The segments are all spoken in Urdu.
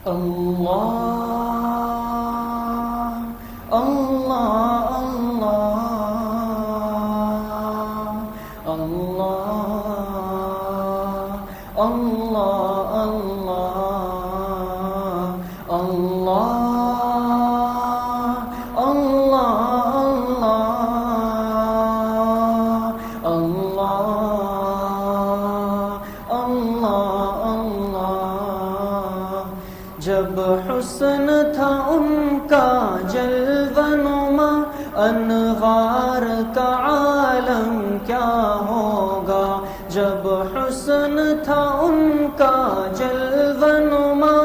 اللہ اللہ اللہ اللہ اللہ اللہ اللہ اللہ اللہ جب حسن تھا ان کا جلوہ نما انوار کا عالم کیا ہوگا جب حسن تھا ان کا جلوہ نما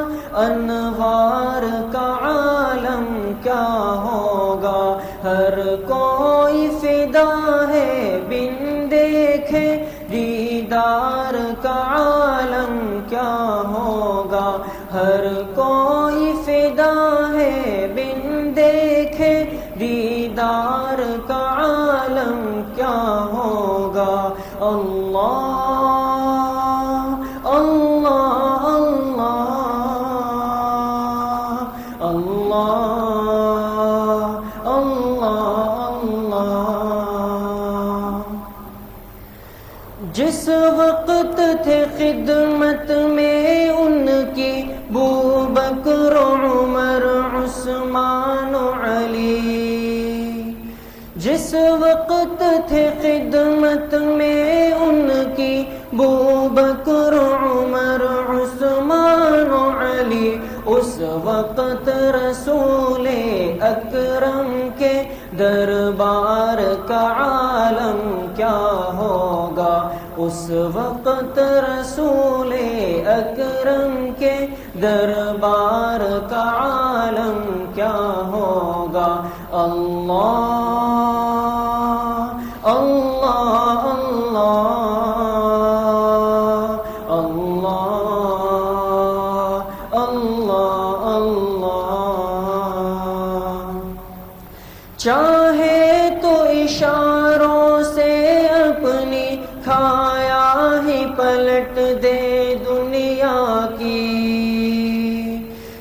انوار کا عالم کیا ہوگا ہر کوئی فدا ہے بن دیکھے دیدار کا عالم کیا ہوگا ہر کوئی فدا ہے بن دیکھے دیدار کا عالم کیا ہوگا اللہ اللہ اللہ اللہ اللہ اللہ جس وقت تھے خدمت میں ان کی بوبکر عمر عثمان علی جس وقت تھے خدمت میں ان کی بوبکر عمر عثمان علی اس وقت رسول اکرم کے دربار کا عالم کیا ہوگا اس وقت رسول اکرم کے دربار کا عالم کیا ہوگا اللہ اللہ اللہ اللہ اللہ اللہ چاہے تو اشاروں سے اپنی کھایا ہی پلٹ دے دنیا کی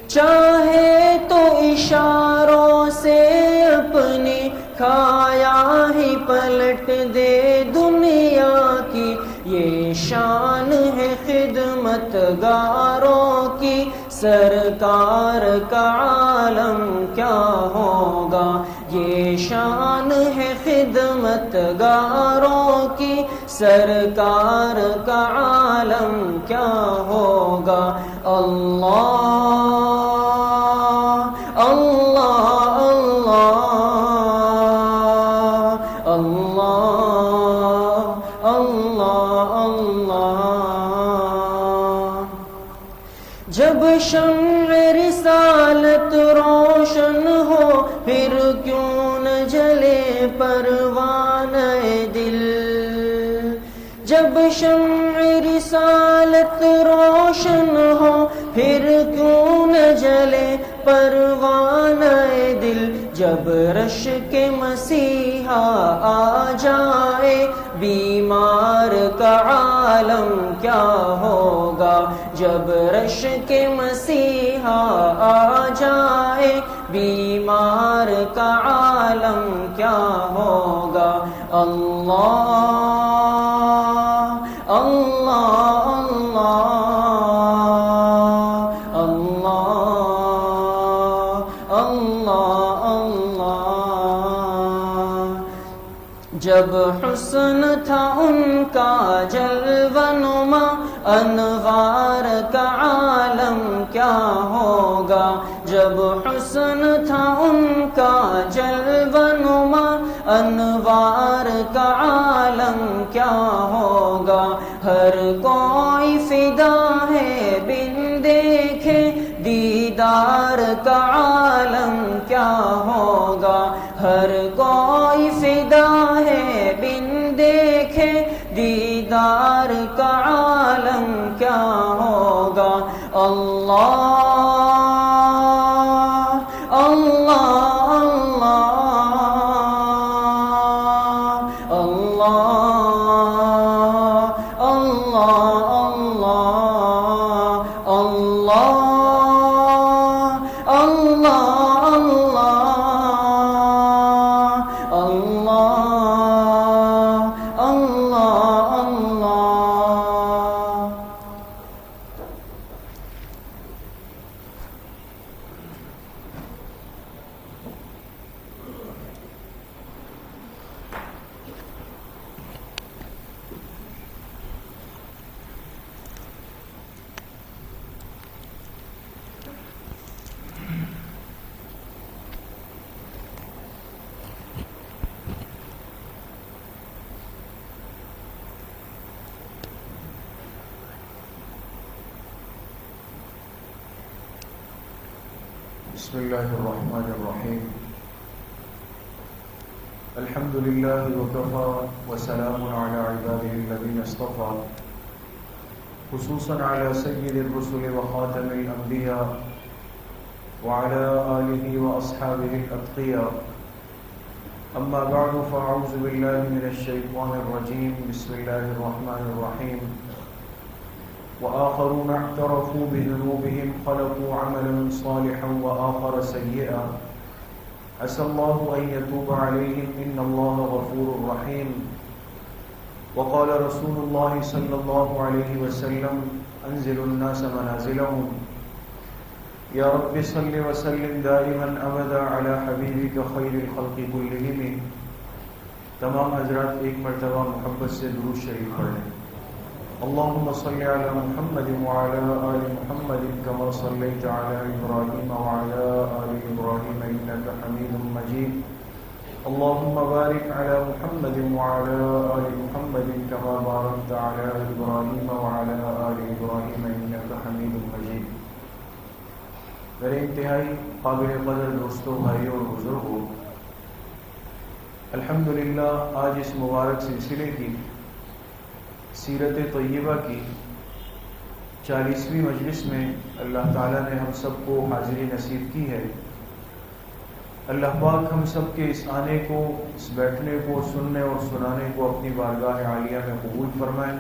چاہے تو اشاروں سے اپنی کھایا ہی پلٹ دے دنیا کی یہ شان ہے خدمت گاروں کی سرکار کا عالم کیا ہوگا یہ شان ہے خدمت گاروں کی سرکار کا عالم کیا ہوگا اللہ اللہ اللہ اللہ اللہ اللہ جب شمع رسالت روشن ہو پھر کیوں نہ جلے پروانہ دل جب شمع رسالت روشن ہو پھر کیوں نہ جلے پروانہ دل جب رشک مسیحا آ جائے بیمار کا عالم کیا ہوگا جب رشک مسیحا آ جائے بیمار کا عالم کیا ہوگا اللہ اللہ اللہ اللہ اللہ جب حسن تھا ان کا جلوہ نما انوار کا عالم کیا ہوگا جب حسن تھا ان کا جلوہ نما انوار کا عالم کیا ہوگا ہر کوئی فدا ہے بن دیکھے دیدار کا عالم کیا ہوگا ہر کوئی فدا ہے بن دیکھے دیدار کا عالم کیا ہوگا اللہ اللہ اللہ اللہ اللہ اللہ اللہ بسم الله الرحمن الرحيم. الحمد لله وكفى وسلام على عباده الذين اصطفى، خصوصا على سيد الرسل وخاتم الأنبياء وعلى آله وأصحابه الأتقياء. أما بعد فأعوذ بالله من الشيطان الرجيم. بسم الله الرحمن الرحيم. وآخرون اعترفوا بذنوبهم خلقوا عملا صالحا وآخر سيئا عسى الله أن يتوب عليهم إن الله غفور رحيم. وقال رسول الله صلى الله عليه وسلم أنزل الناس منازلهم. يا رب صل وسلم دائما أبدا على حبيبك خير الخلق كلهم. تمام حضرات ایک مرتبہ محبت سے درود شریف پڑھ لیں. اللهم صل على محمد وعلى آل محمد كما صليت على إبراهيم وعلى آل إبراهيم إنك حميد مجيد. اللهم بارك على محمد وعلى آل محمد كما باركت على إبراهيم وعلى آل إبراهيم إنك حميد مجيد. میرے انتہائی قابل قدر دوستوں، بھائیوں اور بزرگوں، الحمدللہ آج اس مبارک سلسلے کی سیرت طیبہ کی 40ویں مجلس میں اللہ تعالیٰ نے ہم سب کو حاضری نصیب کی ہے. اللہ پاک ہم سب کے اس آنے کو، اس بیٹھنے کو، سننے اور سنانے کو اپنی بارگاہ عالیہ میں قبول فرمائیں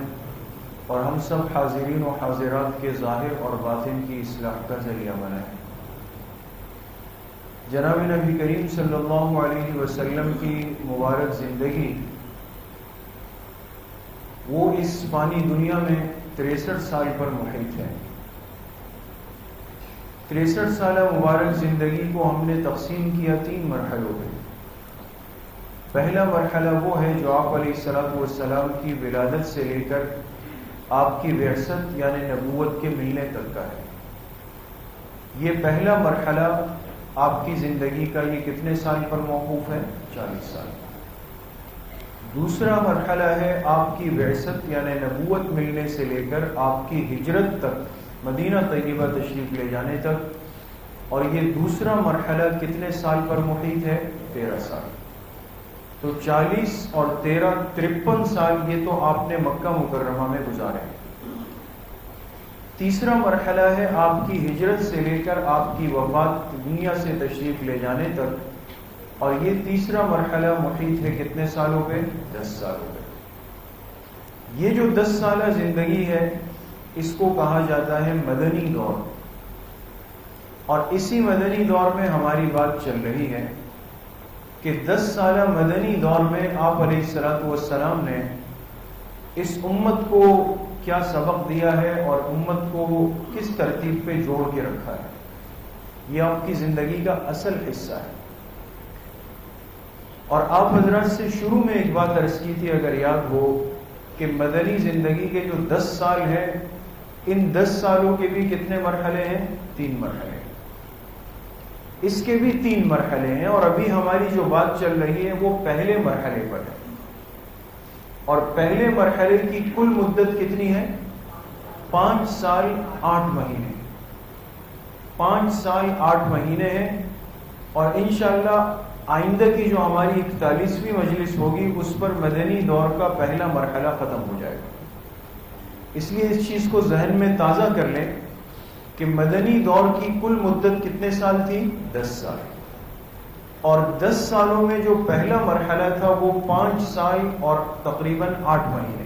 اور ہم سب حاضرین و حاضرات کے ظاہر اور باطن کی اصلاح کا ذریعہ بنائیں. جناب نبی کریم صلی اللہ علیہ وسلم کی مبارک زندگی وہ اس فانی دنیا میں 63 سال پر محیط ہے. 63 سالہ مبارک زندگی کو ہم نے تقسیم کیا 3 مرحلوں میں. پہلا مرحلہ وہ ہے جو آپ علیہ الصلوۃ والسلام کی ولادت سے لے کر آپ کی بعثت یعنی نبوت کے ملنے تک کا ہے. یہ پہلا مرحلہ آپ کی زندگی کا یہ کتنے سال پر موقوف ہے؟ 40 سال. دوسرا مرحلہ ہے آپ کی بعثت یعنی نبوت ملنے سے لے کر آپ کی ہجرت تک، مدینہ طیبہ تشریف لے جانے تک، اور یہ دوسرا مرحلہ کتنے سال پر محیط ہے؟ 13 سال. تو 40 اور 13 53 سال یہ تو آپ نے مکہ مکرمہ میں گزارے. تیسرا مرحلہ ہے آپ کی ہجرت سے لے کر آپ کی وفات دنیا سے تشریف لے جانے تک، اور یہ تیسرا مرحلہ محیط ہے کتنے سالوں پہ؟ 10 سالوں پہ. یہ جو 10 سالہ زندگی ہے اس کو کہا جاتا ہے مدنی دور، اور اسی مدنی دور میں ہماری بات چل رہی ہے کہ 10 سالہ مدنی دور میں آپ علیہ الصلوۃ والسلام نے اس امت کو کیا سبق دیا ہے اور امت کو کس ترتیب پہ جوڑ کے رکھا ہے. یہ آپ کی زندگی کا اصل حصہ ہے. اور آپ حضرات سے شروع میں ایک بات عرض کی تھی اگر یاد ہو کہ مدنی زندگی کے جو 10 سال ہیں ان 10 سالوں کے بھی کتنے مرحلے ہیں؟ 3 مرحلے. اس کے بھی 3 مرحلے ہیں، اور ابھی ہماری جو بات چل رہی ہے وہ پہلے مرحلے پر ہے. اور پہلے مرحلے کی کل مدت کتنی ہے؟ 5 سال 8 مہینے. 5 سال 8 مہینے ہیں. اور انشاءاللہ آئندہ کی جو ہماری 41ویں مجلس ہوگی اس پر مدنی دور کا پہلا مرحلہ ختم ہو جائے گا. اس لیے اس چیز کو ذہن میں تازہ کر لیں کہ مدنی دور کی کل مدت کتنے سال تھی؟ 10 سال. اور 10 سالوں میں جو پہلا مرحلہ تھا وہ 5 سال اور تقریباً 8 مہینے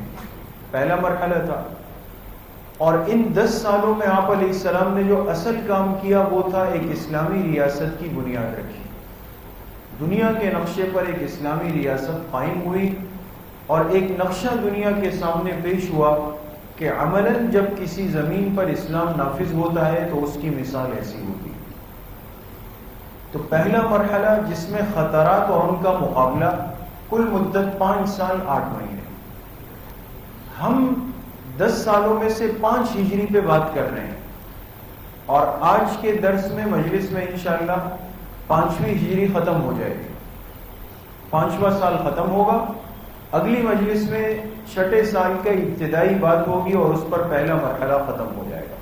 پہلا مرحلہ تھا. اور ان 10 سالوں میں آپ علیہ السلام نے جو اصل کام کیا وہ تھا ایک اسلامی ریاست کی بنیاد رکھی. دنیا کے نقشے پر ایک اسلامی ریاست قائم ہوئی، اور ایک نقشہ دنیا کے سامنے پیش ہوا کہ عملاً جب کسی زمین پر اسلام نافذ ہوتا ہے تو اس کی مثال ایسی ہوتی. تو پہلا مرحلہ جس میں خطرات اور ان کا مقابلہ، کل مدت 5 سال 8 مہینے. ہم 10 سالوں میں سے 5 ہجری پہ بات کر رہے ہیں، اور آج کے درس میں مجلس میں انشاءاللہ 5ویں ہجری ختم ہو جائے گی. 5واں سال ختم ہوگا. اگلی مجلس میں 6 سال کا ابتدائی بات ہوگی اور اس پر پہلا مرحلہ ختم ہو جائے گا.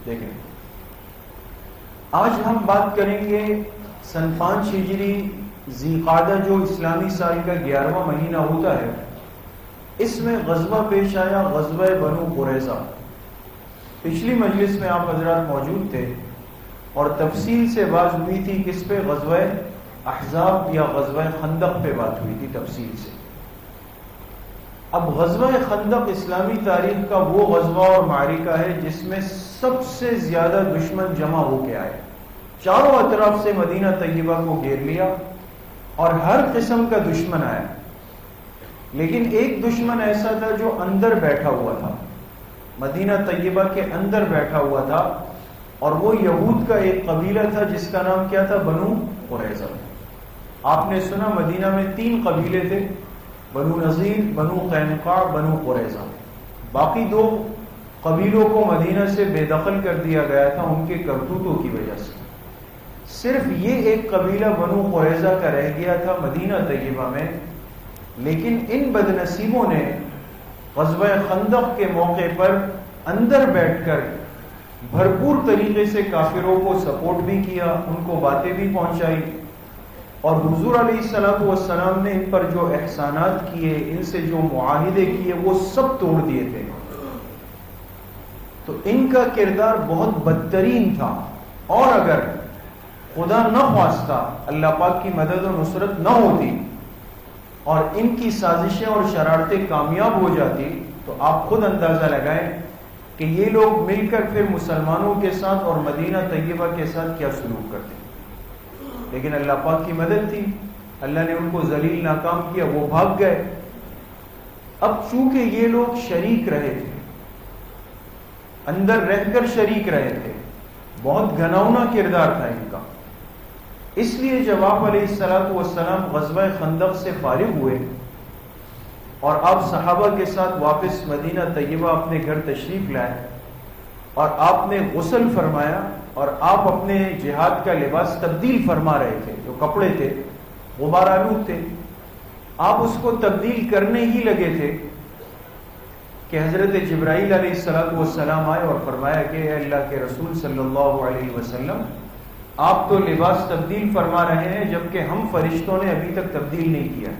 دیکھیں آج ہم بات کریں گے سن 5 ہجری ذی قعدہ جو اسلامی سال کا 11واں مہینہ ہوتا ہے، اس میں غزوہ پیش آیا، غزوہ بنو قریظہ۔ پچھلی مجلس میں آپ حضرات موجود تھے اور تفصیل سے بات ہوئی تھی کس پہ؟ غزوہ احزاب یا غزوہ خندق پہ بات ہوئی تھی تفصیل سے۔ اب غزوہ خندق اسلامی تاریخ کا وہ غزوہ اور معرکہ ہے جس میں سب سے زیادہ دشمن جمع ہو کے آئے، چاروں اطراف سے مدینہ طیبہ کو گھیر لیا اور ہر قسم کا دشمن آیا، لیکن ایک دشمن ایسا تھا جو اندر بیٹھا ہوا تھا، مدینہ طیبہ کے اندر بیٹھا ہوا تھا، اور وہ یہود کا ایک قبیلہ تھا جس کا نام کیا تھا؟ بنو قریظہ۔ آپ نے سنا مدینہ میں 3 قبیلے تھے، بنو نذیر، بنو قینقاع، بنو قریظہ۔ باقی 2 قبیلوں کو مدینہ سے بے دخل کر دیا گیا تھا ان کے کرتوتوں کی وجہ سے، صرف یہ ایک قبیلہ بنو قریظہ کا رہ گیا تھا مدینہ طیبہ میں۔ لیکن ان بد نصیبوں نے غزوہ خندق کے موقع پر اندر بیٹھ کر بھرپور طریقے سے کافروں کو سپورٹ بھی کیا، ان کو باتیں بھی پہنچائی، اور حضور علیہ السلام نے ان پر جو احسانات کیے، ان سے جو معاہدے کیے، وہ سب توڑ دیے تھے۔ تو ان کا کردار بہت بدترین تھا، اور اگر خدا نہ خواستہ اللہ پاک کی مدد و نصرت نہ ہوتی اور ان کی سازشیں اور شرارتیں کامیاب ہو جاتی تو آپ خود اندازہ لگائیں کہ یہ لوگ مل کر پھر مسلمانوں کے ساتھ اور مدینہ طیبہ کے ساتھ کیا سلوک کرتے۔ لیکن اللہ پاک کی مدد تھی، اللہ نے ان کو ذلیل ناکام کیا، وہ بھاگ گئے۔ اب چونکہ یہ لوگ شریک رہے تھے، اندر رہ کر شریک رہے تھے، بہت گھناؤنا کردار تھا ان کا، اس لیے جب آپ علیہ السلام غزوہ خندق سے فارغ ہوئے اور آپ صحابہ کے ساتھ واپس مدینہ طیبہ اپنے گھر تشریف لائے اور آپ نے غسل فرمایا اور آپ اپنے جہاد کا لباس تبدیل فرما رہے تھے، جو کپڑے تھے غبار آلود تھے، آپ اس کو تبدیل کرنے ہی لگے تھے کہ حضرت جبرائیل علیہ السلام آئے اور فرمایا کہ اے اللہ کے رسول صلی اللہ علیہ وسلم، آپ تو لباس تبدیل فرما رہے ہیں جبکہ ہم فرشتوں نے ابھی تک تبدیل نہیں کیا،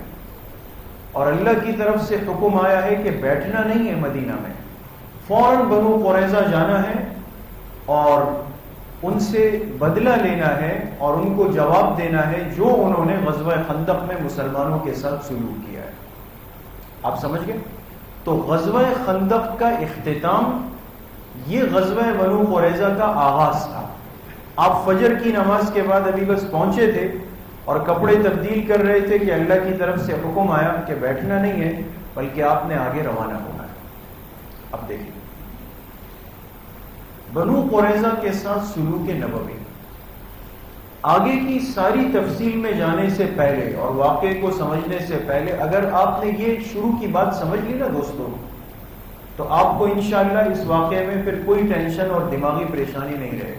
اور اللہ کی طرف سے حکم آیا ہے کہ بیٹھنا نہیں ہے مدینہ میں، فوراً بنو قریظہ جانا ہے اور ان سے بدلہ لینا ہے اور ان کو جواب دینا ہے جو انہوں نے غزوہ خندق میں مسلمانوں کے ساتھ سلوک کیا ہے۔ آپ سمجھ گئے؟ تو غزوہ خندق کا اختتام یہ غزوہ بنو قریظہ کا آغاز تھا۔ آپ فجر کی نماز کے بعد ابھی بس پہنچے تھے اور کپڑے تبدیل کر رہے تھے کہ اللہ کی طرف سے حکم آیا کہ بیٹھنا نہیں ہے بلکہ آپ نے آگے روانہ ہونا ہے۔ اب دیکھیں بنو قریظہ کے ساتھ سلوک نبوی، آگے کی ساری تفصیل میں جانے سے پہلے اور واقعے کو سمجھنے سے پہلے اگر آپ نے یہ شروع کی بات سمجھ لی نا دوستوں، تو آپ کو انشاءاللہ اس واقعے میں پھر کوئی ٹینشن اور دماغی پریشانی نہیں رہے۔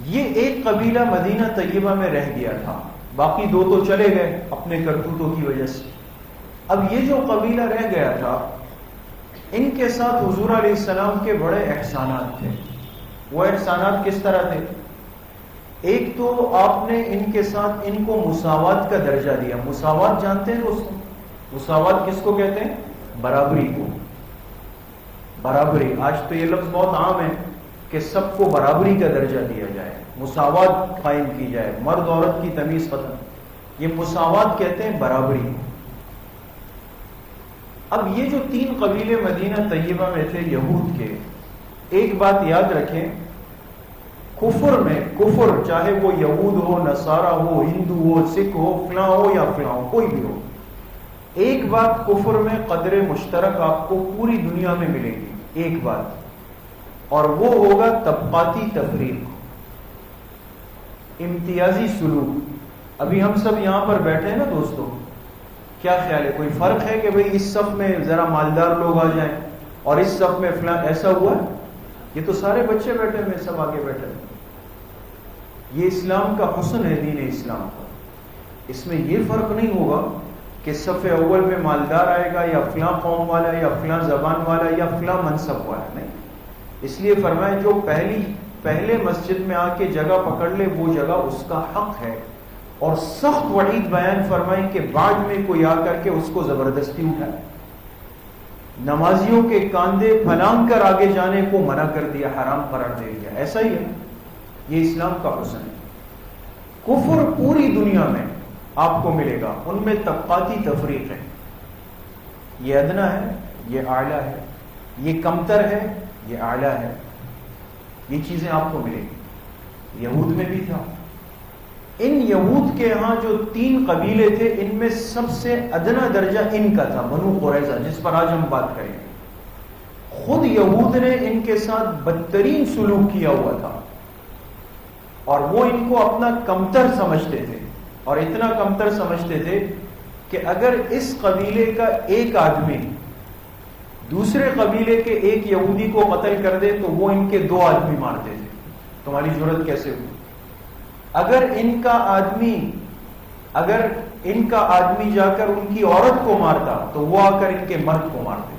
یہ ایک قبیلہ مدینہ طیبہ میں رہ گیا تھا، باقی 2 تو چلے گئے اپنے کرتوتوں کی وجہ سے۔ اب یہ جو قبیلہ رہ گیا تھا، ان کے ساتھ حضور علیہ السلام کے بڑے احسانات تھے۔ وہ احسانات کس طرح تھے؟ ایک تو آپ نے ان کے ساتھ ان کو مساوات کا درجہ دیا۔ مساوات جانتے ہیں دوستوں؟ مساوات کس کو کہتے ہیں؟ برابری کو۔ برابری، آج تو یہ لفظ بہت عام ہے کہ سب کو برابری کا درجہ دیا جائے، مساوات قائم کی جائے، مرد عورت کی تمیز ختم، یہ مساوات کہتے ہیں برابری۔ اب یہ جو 3 قبیلے مدینہ طیبہ میں تھے یہود کے، ایک بات یاد رکھیں، کفر میں، کفر چاہے وہ یہود ہو، نصارہ ہو، ہندو ہو، سکھ ہو، فلاں ہو یا فلاں ہو، کوئی بھی ہو، ایک بات کفر میں قدر مشترک آپ کو پوری دنیا میں ملے گی، ایک بات، اور وہ ہوگا طبقاتی تفریق، امتیازی سلوک۔ ابھی ہم سب یہاں پر بیٹھے ہیں نا دوستوں، کیا خیال ہے کوئی فرق ہے کہ بھئی اس صف میں ذرا مالدار لوگ آ جائیں اور اس صف میں فلاں؟ ایسا ہوا ہے؟ یہ تو سارے بچے بیٹھے ہوئے، سب آگے بیٹھے ہیں۔ یہ اسلام کا حسن ہے، دین اسلام کا، اس میں یہ فرق نہیں ہوگا کہ صف اول میں مالدار آئے گا یا فلاں قوم والا یا فلاں زبان والا یا فلاں منصب والا، نہیں۔ اس لیے فرمائے جو پہلی پہلے مسجد میں آ کے جگہ پکڑ لے وہ جگہ اس کا حق ہے، اور سخت وعید بیان فرمائیں کہ بعد میں کوئی آ کر کے اس کو زبردستی اٹھائے۔ نمازیوں کے کاندھے پھلانگ کر آگے جانے کو منع کر دیا، حرام قرار دے دیا۔ ایسا ہی ہے، یہ اسلام کا حسن ہے۔ کفر پوری دنیا میں آپ کو ملے گا، ان میں طبقاتی تفریق ہے، یہ ادنا ہے، یہ اعلیٰ ہے، یہ کمتر ہے، یہ اعلیٰ ہے، یہ چیزیں آپ کو ملے گی۔ یہود میں بھی تھا۔ ان یہود کے ہاں جو 3 قبیلے تھے، ان میں سب سے ادنا درجہ ان کا تھا، بنو قریظہ، جس پر آج ہم بات کریں گے۔ خود یہود نے ان کے ساتھ بدترین سلوک کیا ہوا تھا، اور وہ ان کو اپنا کمتر سمجھتے تھے، اور اتنا کمتر سمجھتے تھے کہ اگر اس قبیلے کا ایک آدمی دوسرے قبیلے کے ایک یہودی کو قتل کر دے تو وہ ان کے 2 آدمی مارتے تھے۔ تمہاری جرأت کیسے ہوئی؟ اگر ان کا آدمی جا کر ان کی عورت کو مارتا تو وہ آ کر ان کے مرد کو مارتے،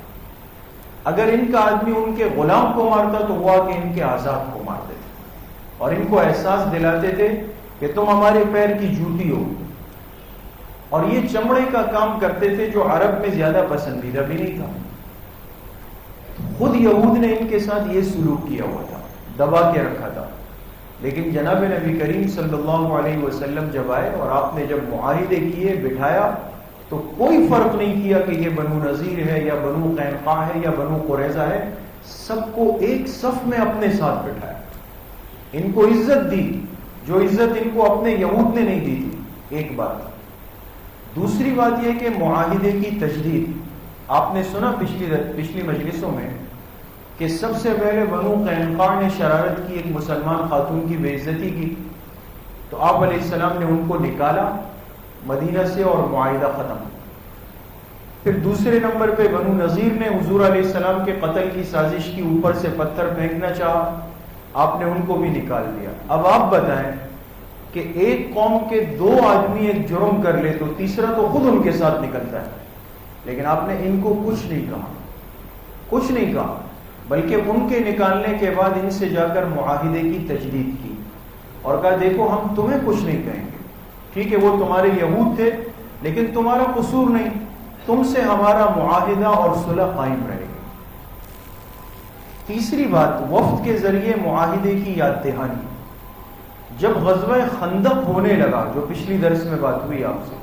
اگر ان کا آدمی ان کے غلام کو مارتا تو وہ آ کے ان کے آزاد کو مارتے تھے، اور ان کو احساس دلاتے تھے کہ تم ہمارے پیر کی جوتی ہو۔ اور یہ چمڑے کا کام کرتے تھے جو عرب میں زیادہ پسندیدہ بھی نہیں تھا۔ خود یہود نے ان کے ساتھ یہ سلوک کیا ہوا تھا، دبا کے رکھا تھا۔ لیکن جناب نبی کریم صلی اللہ علیہ وسلم جب آئے اور آپ نے جب معاہدے کیے، بٹھایا، تو کوئی فرق نہیں کیا کہ یہ بنو نذیر ہے یا بنو قینقاع ہے یا بنو قریظہ ہے، سب کو ایک صف میں اپنے ساتھ بٹھایا، ان کو عزت دی جو عزت ان کو اپنے یہود نے نہیں دی تھی۔ ایک بات۔ دوسری بات یہ کہ معاہدے کی تجدید، آپ نے سنا پچھلی مجلسوں میں کہ سب سے پہلے بنو قینقاع نے شرارت کی، ایک مسلمان خاتون کی بے عزتی کی، تو آپ علیہ السلام نے ان کو نکالا مدینہ سے اور معاہدہ ختم۔ پھر دوسرے نمبر پہ بنو نذیر نے حضور علیہ السلام کے قتل کی سازش کی، اوپر سے پتھر پھینکنا چاہا، آپ نے ان کو بھی نکال دیا۔ اب آپ بتائیں کہ ایک قوم کے 2 آدمی ایک جرم کر لے تو تیسرا تو خود ان کے ساتھ نکلتا ہے، لیکن آپ نے ان کو کچھ نہیں کہا، بلکہ ان کے نکالنے کے بعد ان سے جا کر معاہدے کی تجدید کی اور کہا دیکھو ہم تمہیں کچھ نہیں کہیں گے، ٹھیک ہے وہ تمہارے یہود تھے لیکن تمہارا قصور نہیں، تم سے ہمارا معاہدہ اور صلح قائم رہے گی۔ تیسری بات، وفد کے ذریعے معاہدے کی یاد دہانی۔ جب غزوہ خندق ہونے لگا، جو پچھلی درس میں بات ہوئی آپ سے،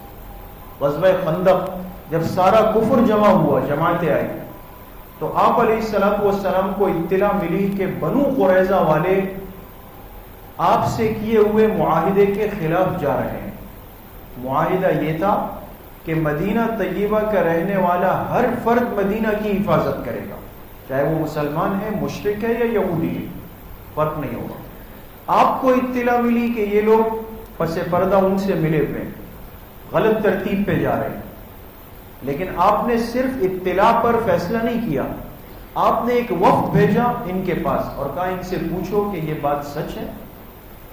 غزوہ خندق جب سارا کفر جمع ہوا، جماعتیں آئی، تو آپ علیہ السلام کو اطلاع ملی کہ بنو قریظہ والے آپ سے کیے ہوئے معاہدے کے خلاف جا رہے ہیں۔ معاہدہ یہ تھا کہ مدینہ طیبہ کا رہنے والا ہر فرد مدینہ کی حفاظت کرے گا، چاہے وہ مسلمان ہے، مشرک ہے یا یہودی ہے، فرق نہیں ہوگا۔ آپ کو اطلاع ملی کہ یہ لوگ پس پردہ ان سے ملے ہوئے غلط ترتیب پہ جا رہے ہیں، لیکن آپ نے صرف اطلاع پر فیصلہ نہیں کیا، آپ نے ایک وفد بھیجا ان کے پاس اور کہا ان سے پوچھو کہ یہ بات سچ ہے،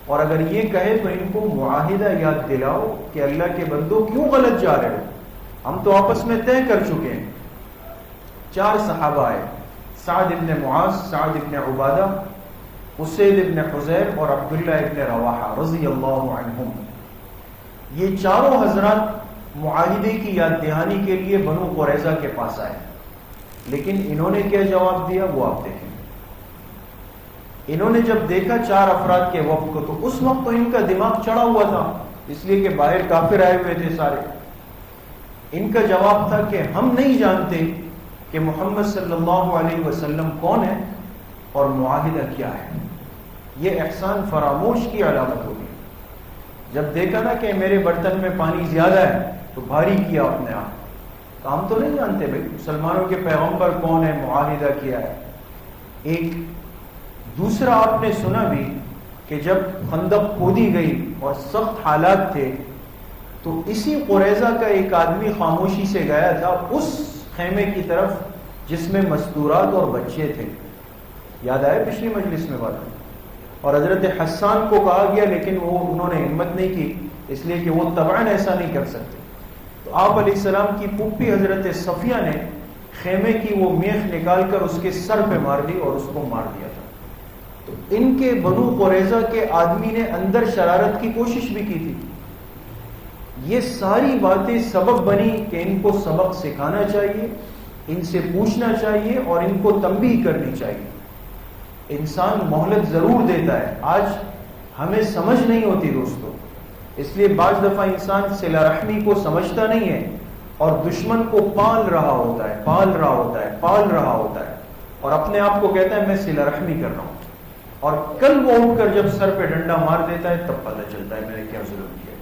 اور اگر یہ کہے تو ان کو معاہدہ یاد دلاؤ کہ اللہ کے بندوں کیوں غلط جا رہے ہو، ہم تو آپس میں طے کر چکے ہیں۔ 4 صحابہ آئے، سعد ابن معاذ، سعد ابن عبادہ، اسید ابن حضیر اور عبداللہ ابن رواحہ رضی اللہ عنہم۔ یہ چاروں حضرات معاہدے کی یاد دہانی کے لیے بنو قریظہ کے پاس آئے، لیکن انہوں نے کیا جواب دیا وہ آپ دیکھیں۔ انہوں نے جب دیکھا 4 افراد کے وفد کو، تو اس وقت تو ان کا دماغ چڑھا ہوا تھا، اس لیے کہ باہر کافر آئے ہوئے تھے سارے۔ ان کا جواب تھا کہ ہم نہیں جانتے کہ محمد صلی اللہ علیہ وسلم کون ہے اور معاہدہ کیا ہے، یہ احسان فراموش کی علامت ہوگی۔ جب دیکھا نا کہ میرے برتن میں پانی زیادہ ہے تو بھاری کیا اپنے آپ، ہم تو نہیں جانتے بھائی مسلمانوں کے پیغمبر کون ہے، معاہدہ کیا ہے۔ ایک دوسرا آپ نے سنا بھی کہ جب خندق کھودی گئی اور سخت حالات تھے تو اسی قریظہ کا ایک آدمی خاموشی سے گیا تھا اس خیمے کی طرف جس میں مستورات اور بچے تھے، یاد آئے پچھلی مجلس میں بات، اور حضرت حسان کو کہا گیا لیکن انہوں نے ہمت نہیں کی، اس لیے کہ وہ طبعاً ایسا نہیں کر سکتے۔ تو آپ علیہ السلام کی پھوپھی حضرت صفیہ نے خیمے کی وہ میخ نکال کر اس کے سر پہ مار دی اور اس کو مار دیا تھا۔ تو تو ان کے بنو قریظہ کے آدمی نے اندر شرارت کی کوشش بھی کی تھی. یہ ساری باتیں سبب بنی کہ ان کو سبق سکھانا چاہیے, ان سے پوچھنا چاہیے اور ان کو تنبیہ کرنی چاہیے. انسان مہلت ضرور دیتا ہے, آج ہمیں سمجھ نہیں ہوتی دوستو, اس لیے بعض دفعہ انسان صلہ رحمی کو سمجھتا نہیں ہے اور دشمن کو پال رہا ہوتا ہے اور اپنے آپ کو کہتا ہے میں صلہ رحمی کر رہا ہوں, اور کل وہ اٹھ کر جب سر پہ ڈنڈا مار دیتا ہے تب پتہ چلتا ہے میں نے کیا ظلم کیا.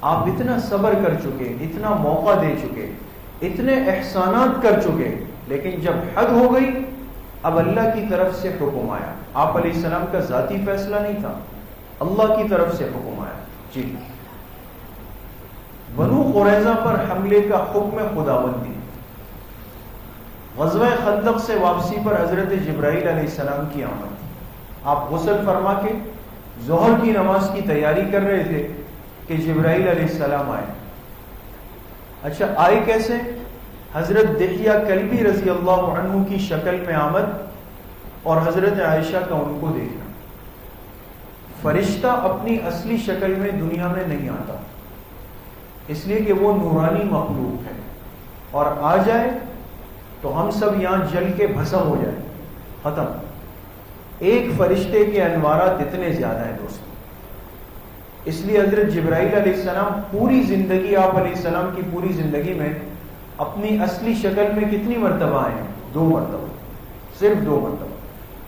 آپ اتنا صبر کر چکے, اتنا موقع دے چکے, اتنے احسانات کر چکے, لیکن جب حد ہو گئی اب اللہ کی طرف سے حکم آیا. آپ علیہ السلام کا ذاتی فیصلہ نہیں تھا, اللہ کی طرف سے حکم آیا. جی, بنو قریظہ پر حملے کا حکم خداوندی. غزوہ خندق سے واپسی پر حضرت جبرائیل علیہ السلام کی آمد. آپ غسل فرما کے ظہر کی نماز کی تیاری کر رہے تھے کہ جبرائیل علیہ السلام آئے. اچھا, آئے کیسے؟ حضرت دحیہ کلبی رضی اللہ عنہ کی شکل میں آمد اور حضرت عائشہ کا ان کو دیکھنا. فرشتہ اپنی اصلی شکل میں دنیا میں نہیں آتا, اس لیے کہ وہ نورانی مخلوق ہے, اور آ جائے تو ہم سب یہاں جل کے بھسم ہو جائیں, ختم. ایک فرشتے کے انوارات اتنے زیادہ ہیں دوستوں, اس لیے حضرت جبرائیل علیہ السلام پوری زندگی, آپ علیہ السلام کی پوری زندگی میں اپنی اصلی شکل میں کتنی مرتبہ آئے ہیں؟ 2 مرتبہ, صرف 2 مرتبہ.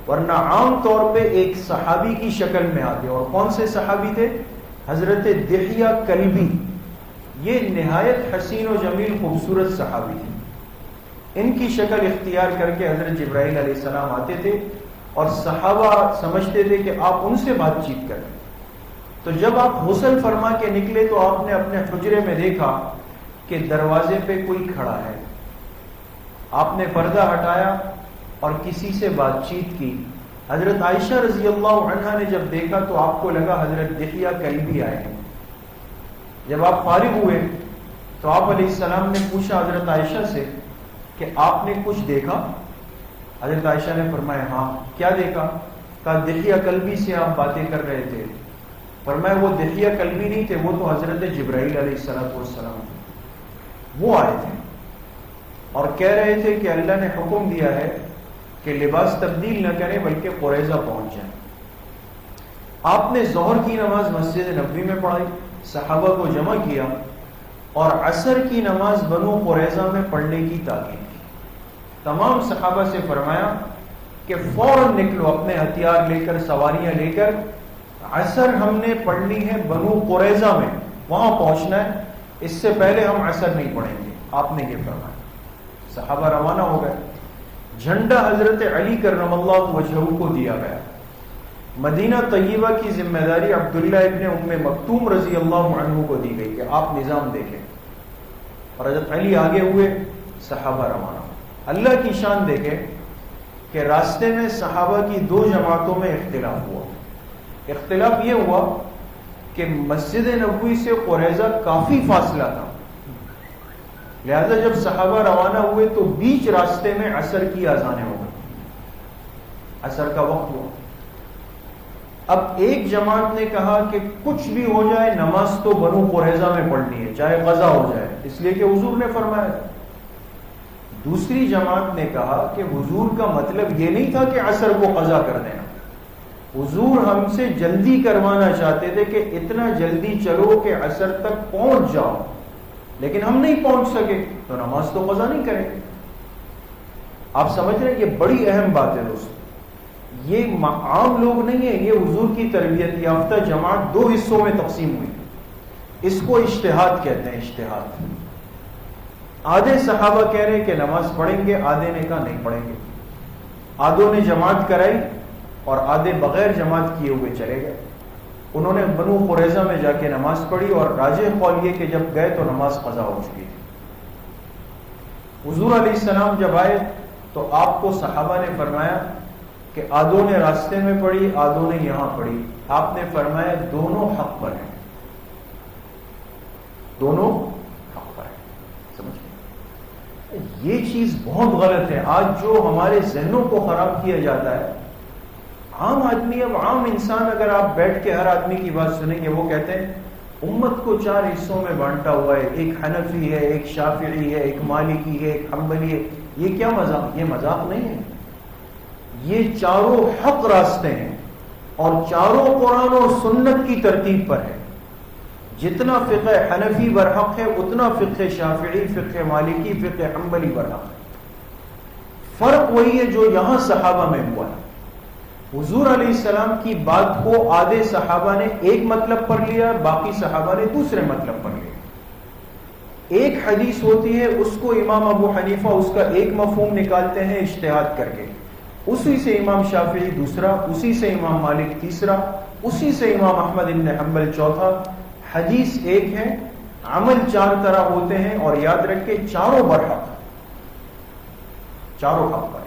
ورنہ عام طور پہ ایک صحابی کی شکل میں آتے. اور کون سے صحابی تھے؟ حضرت دحیہ کلبی. یہ نہایت حسین و جمیل خوبصورت صحابی تھے. ان کی شکل اختیار کر کے حضرت جبرائیل علیہ السلام آتے تھے اور صحابہ سمجھتے تھے کہ آپ ان سے بات چیت کریں. تو جب آپ غسل فرما کے نکلے تو آپ نے اپنے حجرے میں دیکھا کہ دروازے پہ کوئی کھڑا ہے. آپ نے پردہ ہٹایا اور کسی سے بات چیت کی. حضرت عائشہ رضی اللہ عنہا نے جب دیکھا تو آپ کو لگا حضرت دحیہ کلبی آئے ہیں. جب آپ فارغ ہوئے تو آپ علیہ السلام نے پوچھا حضرت عائشہ سے کہ آپ نے کچھ دیکھا؟ حضرت عائشہ نے فرمایا ہاں. کیا دیکھا؟ کہا دحیہ کلبی سے آپ باتیں کر رہے تھے. فرمایا وہ دحیہ کلبی نہیں تھے, وہ تو حضرت جبرائیل علیہ السلام تھے. وہ آئے تھے اور کہہ رہے تھے کہ اللہ نے حکم دیا ہے کہ لباس تبدیل نہ کریں بلکہ قریظہ پہنچ جائیں. آپ نے ظہر کی نماز مسجد نبوی میں پڑھائی, صحابہ کو جمع کیا اور عصر کی نماز بنو قریظہ میں پڑھنے کی تاکید کی. تمام صحابہ سے فرمایا کہ فوراً نکلو اپنے ہتھیار لے کر, سواریاں لے کر, عصر ہم نے پڑھنی ہے بنو قریظہ میں, وہاں پہنچنا ہے, اس سے پہلے ہم عصر نہیں پڑھیں گے. آپ نے یہ فرمایا. صحابہ روانہ ہو گئے. جھنڈا حضرت علی کرم اللہ وجہہ کو دیا گیا. مدینہ طیبہ کی ذمہ داری عبداللہ ابن ام مکتوم رضی اللہ عنہ کو دی گئی کہ آپ نظام دیکھیں, اور حضرت علی آگے ہوئے, صحابہ روانہ. اللہ کی شان دیکھیں کہ راستے میں صحابہ کی 2 جماعتوں میں اختلاف ہوا. اختلاف یہ ہوا کہ مسجد نبوی سے قریظہ کافی فاصلہ تھا, لہذا جب صحابہ روانہ ہوئے تو بیچ راستے میں عصر کی اذانیں ہو گئی, عصر کا وقت ہوا. اب ایک جماعت نے کہا کہ کچھ بھی ہو جائے نماز تو بنو قریظہ میں پڑھنی ہے, چاہے قضا ہو جائے, اس لیے کہ حضور نے فرمایا. دوسری جماعت نے کہا کہ حضور کا مطلب یہ نہیں تھا کہ عصر کو قضا کر دینا, حضور ہم سے جلدی کروانا چاہتے تھے کہ اتنا جلدی چلو کہ عصر تک پہنچ جاؤ, لیکن ہم نہیں پہنچ سکے تو نماز تو قضا نہیں کریں. آپ سمجھ رہے ہیں, یہ بڑی اہم بات ہے دوستو. یہ عام لوگ نہیں ہیں, یہ حضور کی تربیت یافتہ جماعت 2 حصوں میں تقسیم ہوئی. اس کو اجتہاد کہتے ہیں, اجتہاد. آدھے صحابہ کہہ رہے کہ نماز پڑھیں گے, آدھے نے کہا نہیں پڑھیں گے. آدھوں نے جماعت کرائی اور آدھے بغیر جماعت کیے ہوئے چلے گئے. انہوں نے بنو قریظہ میں جا کے نماز پڑھی اور راجح قول یہ کہ جب گئے تو نماز قضا ہو چکی تھی. حضور علیہ السلام جب آئے تو آپ کو صحابہ نے فرمایا کہ آدھوں نے راستے میں پڑھی, آدھوں نے یہاں پڑھی. آپ نے فرمایا دونوں حق پر ہیں, دونوں حق پر ہیں. سمجھ گئے؟ یہ چیز بہت غلط ہے. آج جو ہمارے ذہنوں کو خراب کیا جاتا ہے, عام آدمی، اب عام انسان اگر آپ بیٹھ کے ہر آدمی کی بات سنیں گے، وہ کہتے ہیں امت کو 4 حصوں میں بانٹا ہوا ہے، ایک حنفی ہے، ایک شافعی ہے، ایک مالکی ہے، ایک حنبلی ہے. یہ کیا مذاق؟ یہ مذاق نہیں ہے، یہ چاروں حق راستے ہیں اور چاروں قرآن و سنت کی ترتیب پر ہے. جتنا فقہ حنفی برحق ہے اتنا فقہ شافعی، فقہ مالکی، فقہ حنبلی برحق ہے. فرق وہی ہے جو یہاں صحابہ میں ہوا ہے. حضور علیہ السلام کی بات کو آدھے صحابہ نے ایک مطلب پر لیا، باقی صحابہ نے دوسرے مطلب پر لیا. ایک حدیث ہوتی ہے، اس کو امام ابو حنیفہ اس کا ایک مفہوم نکالتے ہیں اجتہاد کر کے، اسی سے امام شافعی دوسرا، اسی سے امام مالک تیسرا، اسی سے امام احمد بن حنبل چوتھا. حدیث ایک ہے، عمل 4 طرح ہوتے ہیں، اور یاد رکھے چاروں برحق، چاروں حق پر.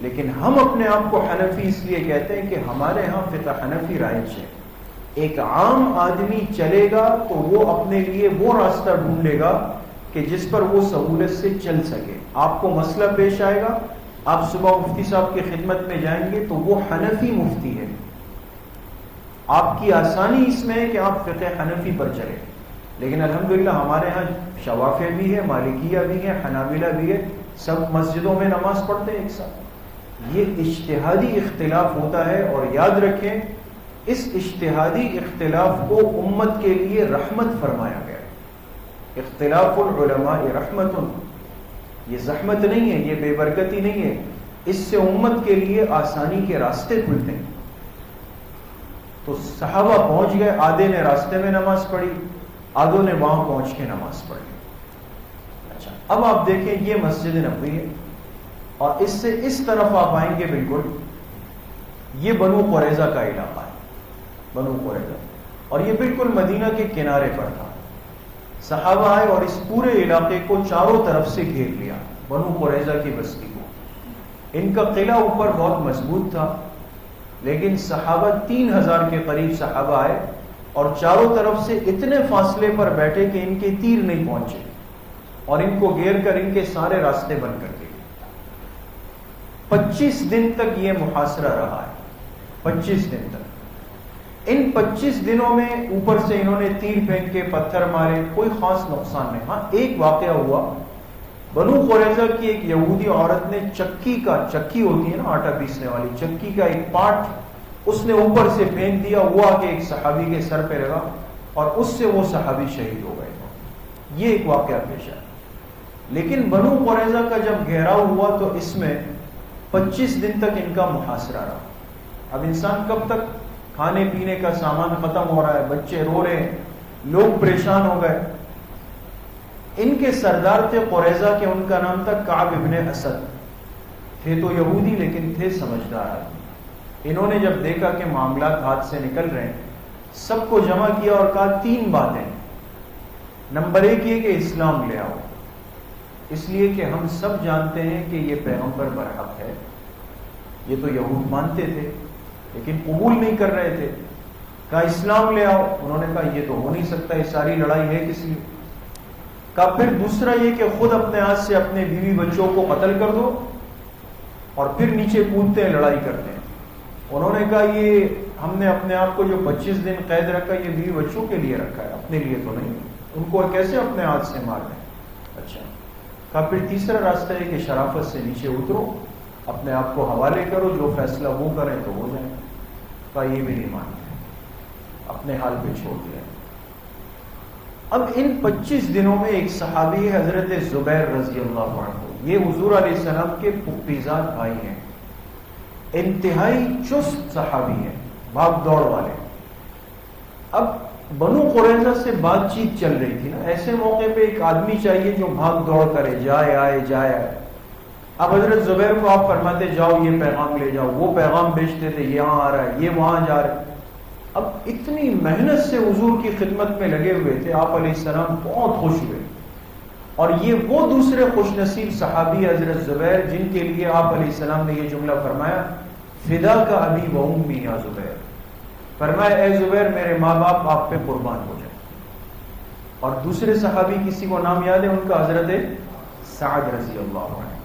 لیکن ہم اپنے آپ کو حنفی اس لیے کہتے ہیں کہ ہمارے ہاں فقہ حنفی رائج ہے. ایک عام آدمی چلے گا تو وہ اپنے لیے وہ راستہ ڈھونڈے گا کہ جس پر وہ سہولت سے چل سکے. آپ کو مسئلہ پیش آئے گا، آپ صبح مفتی صاحب کی خدمت میں جائیں گے تو وہ حنفی مفتی ہے. آپ کی آسانی اس میں ہے کہ آپ فقہ حنفی پر چلیں. لیکن الحمدللہ ہمارے ہاں شوافع بھی ہے، مالکیہ بھی ہے، حنابلہ بھی ہے، سب مسجدوں میں نماز پڑھتے ہیں ایک ساتھ. یہ اجتہادی اختلاف ہوتا ہے، اور یاد رکھیں اس اجتہادی اختلاف کو امت کے لیے رحمت فرمایا گیا. اختلاف العلماء رحمت، یہ زحمت نہیں ہے، یہ بے برکتی نہیں ہے، اس سے امت کے لیے آسانی کے راستے کھلتے ہیں. تو صحابہ پہنچ گئے، آدھے نے راستے میں نماز پڑھی، آدھوں نے وہاں پہنچ کے نماز پڑھی. اچھا، اب آپ دیکھیں یہ مسجد نبوی ہے، اور اس سے اس طرف آپ آئیں گے بالکل، یہ بنو قریظہ کا علاقہ ہے، بنو قریظہ، اور یہ بالکل مدینہ کے کنارے پر تھا. صحابہ آئے اور اس پورے علاقے کو چاروں طرف سے گھیر لیا، بنو قریظہ کی بستی کو. ان کا قلعہ اوپر بہت مضبوط تھا، لیکن صحابہ 3000 کے قریب صحابہ آئے اور چاروں طرف سے اتنے فاصلے پر بیٹھے کہ ان کے تیر نہیں پہنچے، اور ان کو گھیر کر ان کے سارے راستے بند کر دیے. 25 دن تک یہ محاصرہ رہا ہے، 25 دن تک. ان 25 دنوں میں اوپر سے انہوں نے تیر پھینک کے پتھر مارے، کوئی خاص نقصان نہیں. ہاں ایک واقعہ ہوا، بنو قریظہ کی ایک یہودی عورت نے چکی ہوتی ہے نا آٹا پیسنے والی، چکی کا ایک پارٹ اس نے اوپر سے پھینک دیا، وہ آ کے ایک صحابی کے سر پہ لگا اور اس سے وہ صحابی شہید ہو گئے. یہ ایک واقعہ پیش آیا. لیکن بنو قریظہ کا جب گھیراؤ ہوا تو اس میں 25 دن تک ان کا محاصرہ رہا. اب انسان کب تک؟ کھانے پینے کا سامان ختم ہو رہا ہے، بچے رو رہے ہیں، لوگ پریشان ہو گئے. ان کے سردار تھے قریظہ کے، ان کا نام تھا کعب ابن اسد. تھے تو یہودی لیکن تھے سمجھدار آدمی. انہوں نے جب دیکھا کہ معاملات ہاتھ سے نکل رہے ہیں، سب کو جمع کیا اور کہا 3 باتیں. نمبر 1 یہ کہ اسلام لے آؤ، اس لیے کہ ہم سب جانتے ہیں کہ یہ پیغمبر برحق ہے. یہ تو یہود مانتے تھے لیکن قبول نہیں کر رہے تھے. کہا اسلام لے آؤ، انہوں نے کہا یہ تو ہو نہیں سکتا، یہ ساری لڑائی ہے کس لیے. کہا پھر دوسرا یہ کہ خود اپنے ہاتھ سے اپنے بیوی بچوں کو قتل کر دو اور پھر نیچے کودتے ہیں، لڑائی کرتے ہیں. انہوں نے کہا یہ ہم نے اپنے آپ کو جو 25 دن قید رکھا یہ بیوی بچوں کے لیے رکھا ہے، اپنے لیے تو نہیں. ان کو کیسے اپنے ہاتھ سے مار دیں. اچھا، کہا پھر تیسرا راستہ ہے کہ شرافت سے نیچے اترو، اپنے آپ کو حوالے کرو، جو فیصلہ وہ کریں تو ہو جائے. کہا یہ بھی نہیں مانتے، اپنے حال پہ چھوڑ دیا. اب ان 25 دنوں میں ایک صحابی حضرت زبیر رضی اللہ عنہ، یہ حضور علیہ السلام کے پھپھیزاد بھائی ہیں، انتہائی چست صحابی ہیں، بھاگ دوڑ والے. اب بنو قریظہ سے بات چیت چل رہی تھی نا، ایسے موقع پہ ایک آدمی چاہیے جو بھاگ دوڑ کرے، جائے آئے جائے آئے. اب حضرت زبیر کو آپ فرماتے جاؤ یہ پیغام لے جاؤ، وہ پیغام بیچتے تھے، یہاں آ رہا ہے، یہ وہاں جا رہا ہے. اب اتنی محنت سے حضور کی خدمت میں لگے ہوئے تھے، آپ علیہ السلام بہت خوش ہوئے. اور یہ وہ دوسرے خوش نصیب صحابی حضرت زبیر جن کے لیے آپ علیہ السلام نے یہ جملہ فرمایا، فدا کا ابی و امی یا زبیر. فرمایا اے زبیر میرے ماں باپ آپ پہ قربان ہو جائیں. اور دوسرے صحابی کسی کو نام یاد ہے ان کا؟ حضرت سعد رضی اللہ عنہ.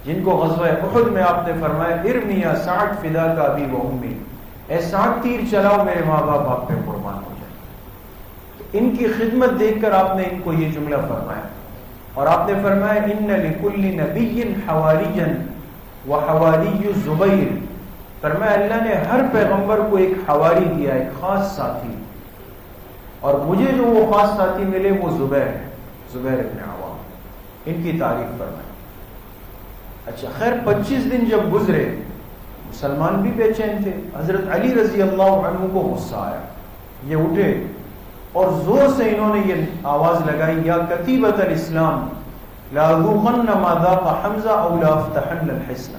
جن کو غزوہ احد میں آپ نے فرمایا ارمی یا سعد فدا کا ابی و امی، اے سعد تیر چلاؤ میرے ماں باپ پہ قربان ہو جائے. تو ان کی خدمت دیکھ کر آپ نے ان کو یہ جملہ فرمایا، اور آپ نے فرمایا ان لکل نبی حواریًا وحوالی زبیر. فرمایا اللہ نے ہر پیغمبر کو ایک حواری دیا، ایک خاص ساتھی، اور مجھے جو وہ خاص ساتھی ملے وہ زبیر ہے، زبیر ابن عوام. ان کی تعریف فرمائی. اچھا خیر 25 دن جب گزرے مسلمان بھی بے چین تھے. حضرت علی رضی اللہ عنہ کو غصہ آیا، یہ اٹھے اور زور سے انہوں نے یہ آواز لگائی یا کتیبۃ الاسلام لا ذوقن ما ذاق حمزہ او لا افتحن الحصن.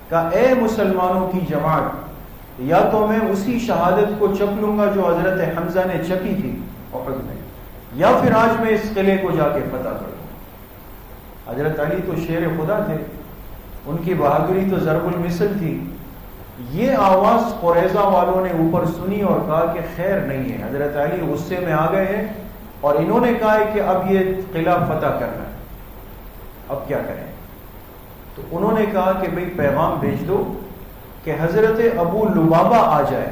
کہا اے مسلمانوں کی جماعت، یا تو میں اسی شہادت کو چکھ لوں گا جو حضرت حمزہ نے چکی تھی احد میں، یا پھر آج میں اس قلعے کو جا کے فتح کروں. حضرت علی تو شیر خدا تھے، ان کی بہادری تو ضرب المثل تھی. یہ آواز قریظہ والوں نے اوپر سنی اور کہا کہ خیر نہیں ہے. حضرت علی غصے میں آ گئے ہیں اور انہوں نے کہا ہے کہ اب یہ قلعہ فتح کرنا ہے، اب کیا کریں؟ تو انہوں نے کہا کہ بھئی پیغام بھیج دو کہ حضرت ابو لبابہ آ جائے.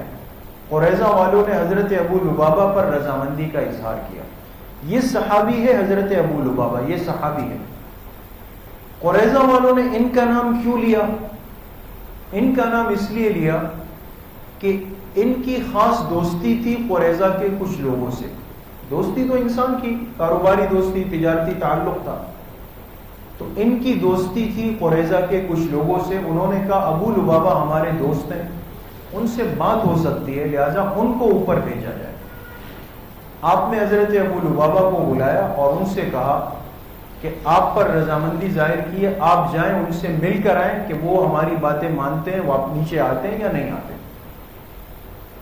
قریظہ والوں نے حضرت ابو لبابہ پر رضامندی کا اظہار کیا. یہ صحابی ہے حضرت ابو لبابہ، یہ صحابی ہے. قریظہ والوں نے ان کا نام کیوں لیا؟ ان کا نام اس لیے لیا کہ ان کی خاص دوستی تھی قریظہ کے کچھ لوگوں سے. دوستی تو انسان کی کاروباری دوستی، تجارتی تعلق تھا، تو ان کی دوستی تھی قریظہ کے کچھ لوگوں سے. انہوں نے کہا ابو لبابہ ہمارے دوست ہیں، ان سے بات ہو سکتی ہے، لہذا ان کو اوپر بھیجا جائے. آپ نے حضرت ابو لبابہ کو بلایا اور ان سے کہا کہ آپ پر رضامندی ظاہر کی ہے، آپ جائیں ان سے مل کر آئیں کہ وہ ہماری باتیں مانتے ہیں، وہ آپ نیچے آتے ہیں یا نہیں آتے.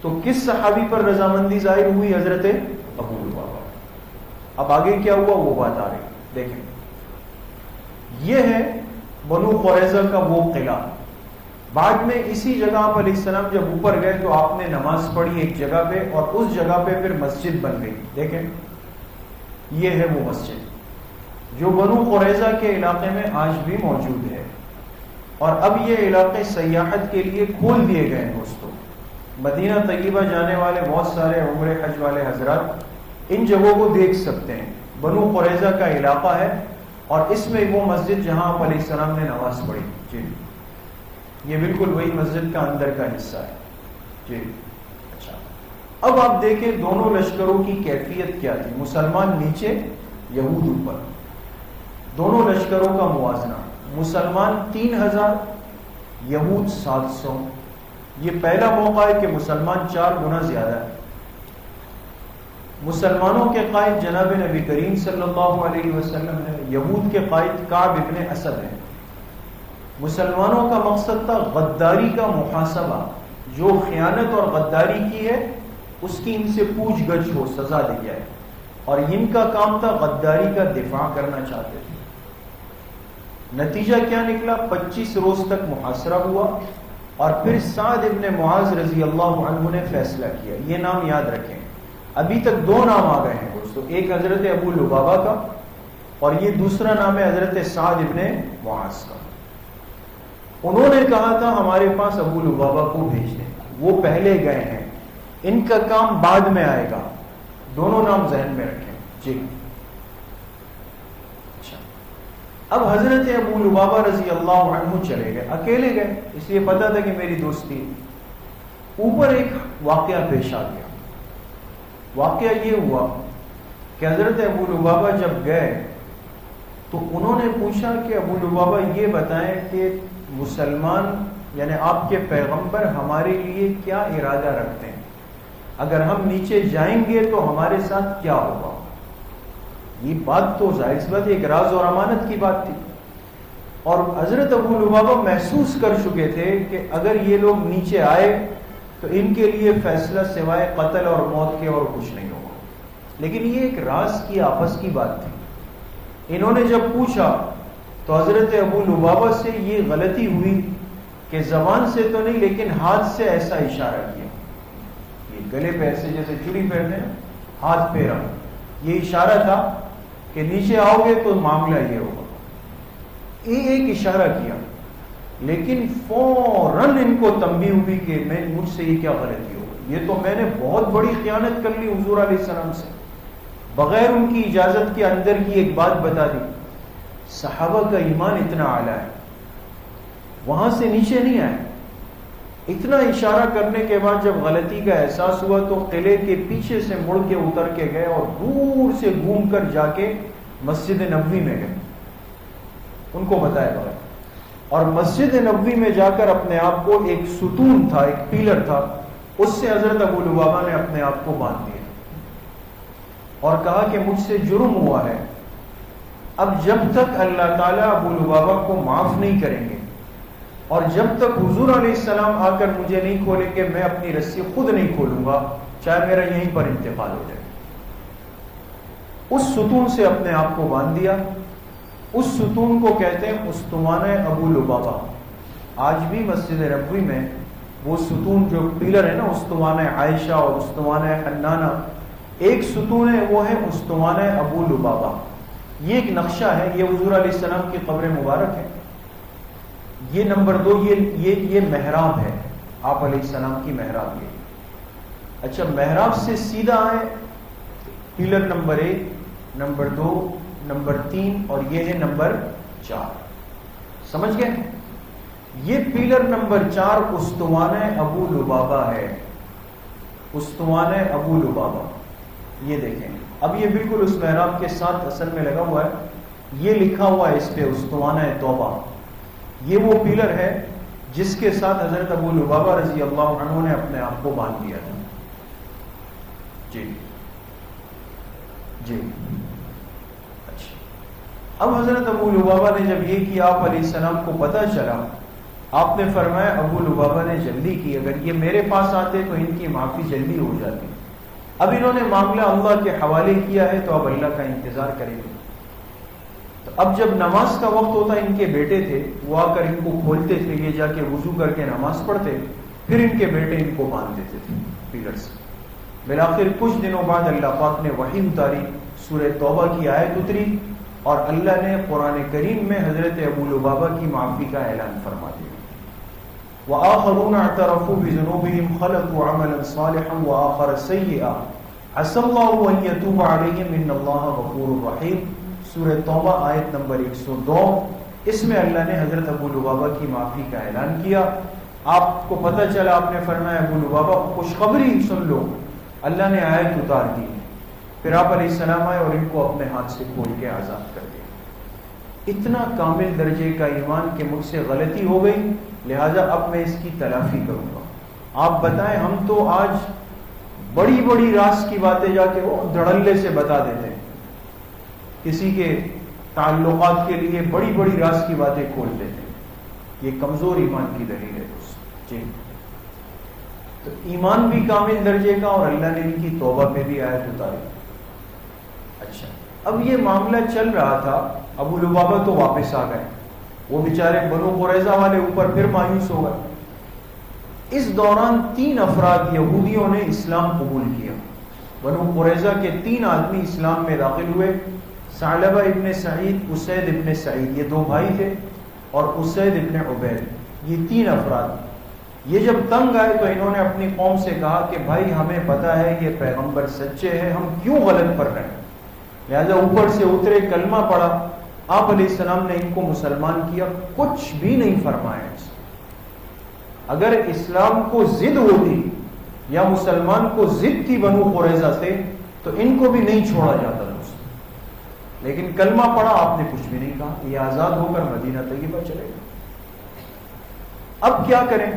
تو کس صحابی پر رضامندی ظاہر ہوئی؟ حضرت ابو لبابہ. اب آگے کیا ہوا وہ بات آ رہی دیکھیں. یہ ہے بنو قریظہ کا وہ قلعہ. بعد میں اسی جگہ آپ علیہ السلام جب اوپر گئے تو آپ نے نماز پڑھی ایک جگہ پہ، اور اس جگہ پہ پھر مسجد بن گئی. دیکھیں یہ ہے وہ مسجد جو بنو قریظہ کے علاقے میں آج بھی موجود ہے. اور اب یہ علاقے سیاحت کے لیے کھول دیے گئے ہیں دوستوں. مدینہ طیبہ جانے والے بہت سارے عمرہ حج والے حضرات ان جگہوں کو دیکھ سکتے ہیں. بنو قریظہ کا علاقہ ہے اور اس میں وہ مسجد جہاں آپ علیہ السلام نے نماز پڑھی. جی یہ بالکل وہی مسجد کا اندر کا حصہ ہے. جی اچھا اب آپ دیکھیں دونوں لشکروں کی کیفیت کیا تھی. مسلمان نیچے، یہود اوپر. دونوں لشکروں کا موازنہ، مسلمان 3000، یہود 700. یہ پہلا موقع ہے کہ مسلمان 4 گنا زیادہ ہے. مسلمانوں کے قائد جناب نبی کریم صلی اللہ علیہ وسلم ہے، یہود کے قائد کعب ابن اسد ہے. مسلمانوں کا مقصد تھا غداری کا محاسبہ، جو خیانت اور غداری کی ہے اس کی ان سے پوچھ گچھ ہو، سزا دی جائے. اور ان کا کام تھا غداری کا دفاع کرنا چاہتے تھے. نتیجہ کیا نکلا؟ 25 روز تک محاصرہ ہوا اور پھر سعد ابن معاذ رضی اللہ عنہ نے فیصلہ کیا. یہ نام یاد رکھیں، ابھی تک 2 نام آ گئے ہیں دوستو. ایک حضرت ابو لبابہ کا اور یہ دوسرا نام ہے حضرت سعد ابن معاذ کا. انہوں نے کہا تھا ہمارے پاس ابو لبابہ کو بھیج دیں، وہ پہلے گئے ہیں، ان کا کام بعد میں آئے گا. دونوں نام ذہن میں رکھیں. جی اچھا اب حضرت ابو لبابہ رضی اللہ عنہ چلے گئے، اکیلے گئے، اس لیے پتا تھا کہ میری دوستی. اوپر ایک واقعہ پیش آ گیا. واقعہ یہ ہوا کہ حضرت ابو لبابہ جب گئے تو انہوں نے پوچھا کہ ابو لبابہ یہ بتائیں کہ مسلمان یعنی آپ کے پیغمبر ہمارے لیے کیا ارادہ رکھتے ہیں، اگر ہم نیچے جائیں گے تو ہمارے ساتھ کیا ہوگا. یہ بات تو ظاہر سی بات ایک راز اور امانت کی بات تھی، اور حضرت ابو لبابہ محسوس کر چکے تھے کہ اگر یہ لوگ نیچے آئے تو ان کے لیے فیصلہ سوائے قتل اور موت کے اور کچھ نہیں ہوگا. لیکن یہ ایک راز کی آپس کی بات تھی. انہوں نے جب پوچھا تو حضرت ابو لبابہ سے یہ غلطی ہوئی کہ زبان سے تو نہیں لیکن ہاتھ سے ایسا اشارہ کیا. یہ گلے پہ ایسے جیسے چوڑی پہنتے ہیں، ہاتھ پہ رہا، یہ اشارہ تھا کہ نیچے آؤ گے تو معاملہ یہ ہوگا. ایک اشارہ کیا، لیکن فوراً ان کو تنبیہ ہوئی کہ مجھ سے یہ کیا غلطی ہو گئی، یہ تو میں نے بہت بڑی خیانت کر لی حضور علیہ السلام سے، بغیر ان کی اجازت کے اندر کی ایک بات بتا دی۔ صحابہ کا ایمان اتنا اعلیٰ ہے، وہاں سے نیچے نہیں آئے، اتنا اشارہ کرنے کے بعد جب غلطی کا احساس ہوا تو قلعے کے پیچھے سے مڑ کے اتر کے گئے اور دور سے گھوم کر جا کے مسجد نبوی میں گئے، ان کو بتایا بغیر، اور مسجد نبوی میں جا کر اپنے آپ کو ایک ستون تھا، ایک پیلر تھا، اس سے حضرت ابو لبابہ نے اپنے آپ کو باندھ دیا اور کہا کہ مجھ سے جرم ہوا ہے، اب جب تک اللہ تعالیٰ ابو لبابہ کو معاف نہیں کریں گے اور جب تک حضور علیہ السلام آ کر مجھے نہیں کھولیں گے، میں اپنی رسی خود نہیں کھولوں گا، چاہے میرا یہیں پر انتقال ہو جائے۔ اس ستون سے اپنے آپ کو باندھ دیا۔ اس ستون کو کہتے ہیں استوانہ ابو لبابہ۔ آج بھی مسجد نبوی میں وہ ستون جو پیلر ہے نا، استوانہ عائشہ اور استوانہ حنانہ، ایک ستون ہے وہ ہے استوانہ ابو لبابہ۔ یہ ایک نقشہ ہے، یہ حضور علیہ السلام کی قبر مبارک ہے۔ یہ نمبر 2 یہ محراب ہے، آپ علیہ السلام کی محراب۔ یہ اچھا، محراب سے سیدھا آئے، پیلر نمبر 1، نمبر 2، نمبر 3 اور یہ ہے نمبر 4، سمجھ گئے؟ یہ پیلر نمبر 4 استوانہ ابو لبابہ ہے، استوانہ ابو لبابہ۔ یہ دیکھیں، اب یہ بالکل اس محراب کے ساتھ اصل میں لگا ہوا ہے، یہ لکھا ہوا ہے اس پہ استوانہ توبہ۔ یہ وہ پیلر ہے جس کے ساتھ حضرت ابو لبابہ رضی اللہ عنہ نے اپنے آپ کو باندھ دیا تھا۔ جی جی، اچھا، اب حضرت ابو لبابہ نے جب یہ کیا، آپ علیہ السلام کو پتہ چلا، آپ نے فرمایا ابو لبابہ نے جلدی کی، اگر یہ میرے پاس آتے تو ان کی معافی جلدی ہو جاتی۔ اب انہوں نے معاملہ اللہ کے حوالے کیا ہے تو اب اللہ کا انتظار کریں گے۔ تو اب جب نماز کا وقت ہوتا، ان کے بیٹے تھے، وہ آ کر ان کو کھولتے تھے، یہ جا کے وضو کر کے نماز پڑھتے، پھر ان کے بیٹے ان کو باندھ دیتے تھے پیلر سے۔ بالآخر کچھ دنوں بعد اللہ پاک نے وحی اتاری، سورہ توبہ کی آیت اتری، اور اللہ نے قرآن کریم میں حضرت ابو لبابہ کی معافی کا اعلان فرما دیا۔ وآخرون اعترفوا بذنوبهم خلقوا عملا صالحا وآخر سيئا عسى الله ان يتوب عليهم ان الله غفور رحيم۔ سورہ توبہ آیت نمبر 102، اس میں اللہ نے حضرت ابو لبابہ کی معافی کا اعلان کیا۔ آپ کو پتہ چلا، آپ نے فرمایا ابو لبابہ خوشخبری سن لو، اللہ نے آیت اتار دی۔ پھر آپ علیہ السلام آئے اور ان کو اپنے ہاتھ سے کھول کے آزاد کر دیا۔ اتنا کامل درجے کا ایمان کہ مجھ سے غلطی ہو گئی، لہذا اب میں اس کی تلافی کروں گا۔ آپ بتائیں، ہم تو آج بڑی بڑی راز کی باتیں جا کے وہ دھڑلے سے بتا دیتے ہیں، کسی کے تعلقات کے لیے بڑی بڑی راز کی باتیں کھول دیتے ہیں۔ یہ کمزور ایمان کی دلیل ہے دوست جی۔ تو ایمان بھی کامل درجے کا، اور اللہ نے ان کی توبہ پہ بھی آیت اتاری۔ اچھا، اب یہ معاملہ چل رہا تھا، ابو لبابہ تو واپس آ گئے، وہ بیچارے بنو قریظہ والے اوپر پھر مایوس ہو گئے۔ اس دوران 3 افراد یہودیوں نے اسلام قبول کیا۔ بنو قریظہ کے 3 آدمی اسلام میں داخل ہوئے، ثعلبہ ابن سعید، اسید ابن سعید، یہ 2 بھائی تھے، اور اسید ابن عبید، یہ 3 افراد۔ یہ جب تنگ آئے تو انہوں نے اپنی قوم سے کہا کہ بھائی ہمیں پتا ہے یہ پیغمبر سچے ہیں، ہم کیوں غلط پر رہے ہیں، لہذا اوپر سے اترے، کلمہ پڑھا۔ آپ علیہ السلام نے ان کو مسلمان کیا، کچھ بھی نہیں فرمایا۔ اگر اسلام کو ضد ہوتی یا مسلمان کو ضد تھی بنو قریظہ سے تو ان کو بھی نہیں چھوڑا جاتا دوست، لیکن کلمہ پڑھا، آپ نے کچھ بھی نہیں کہا، یہ آزاد ہو کر مدینہ طیبہ چلے گئے۔ اب کیا کریں؟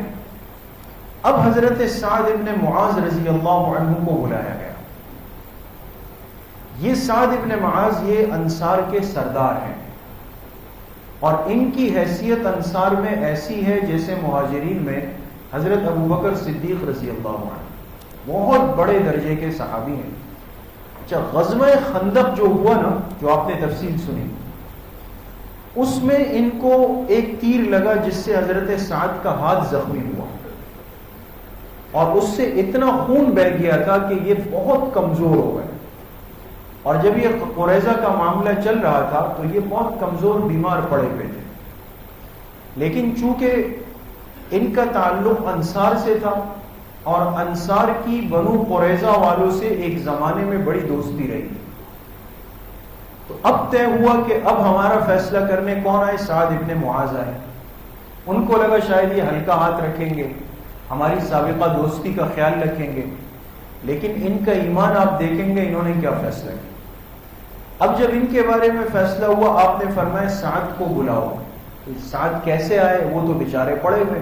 اب حضرت سعد ابن معاذ رضی اللہ عنہ کو بلایا گیا۔ یہ سعد ابن معاذ یہ انصار کے سردار ہیں، اور ان کی حیثیت انصار میں ایسی ہے جیسے مہاجرین میں حضرت ابوبکر صدیق رضی اللہ عنہ، بہت بڑے درجے کے صحابی ہیں۔ اچھا، غزوہ خندق جو ہوا نا، جو آپ نے تفصیل سنی، اس میں ان کو ایک تیر لگا جس سے حضرت سعد کا ہاتھ زخمی ہوا، اور اس سے اتنا خون بہہ گیا تھا کہ یہ بہت کمزور ہو گئے۔ اور جب یہ قریظہ کا معاملہ چل رہا تھا تو یہ بہت کمزور بیمار پڑے ہوئے تھے، لیکن چونکہ ان کا تعلق انصار سے تھا اور انصار کی بنو قریظہ والوں سے ایک زمانے میں بڑی دوستی رہی، تو اب طے ہوا کہ اب ہمارا فیصلہ کرنے کون آئے؟ سعد ابن معاذ آئے۔ ان کو لگا شاید یہ ہلکا ہاتھ رکھیں گے، ہماری سابقہ دوستی کا خیال رکھیں گے، لیکن ان کا ایمان آپ دیکھیں گے انہوں نے کیا فیصلہ کیا۔ اب جب ان کے بارے میں فیصلہ ہوا، آپ نے فرمایا سعد کو بلاؤ۔ سعد کیسے آئے؟ وہ تو بیچارے پڑے ہوئے،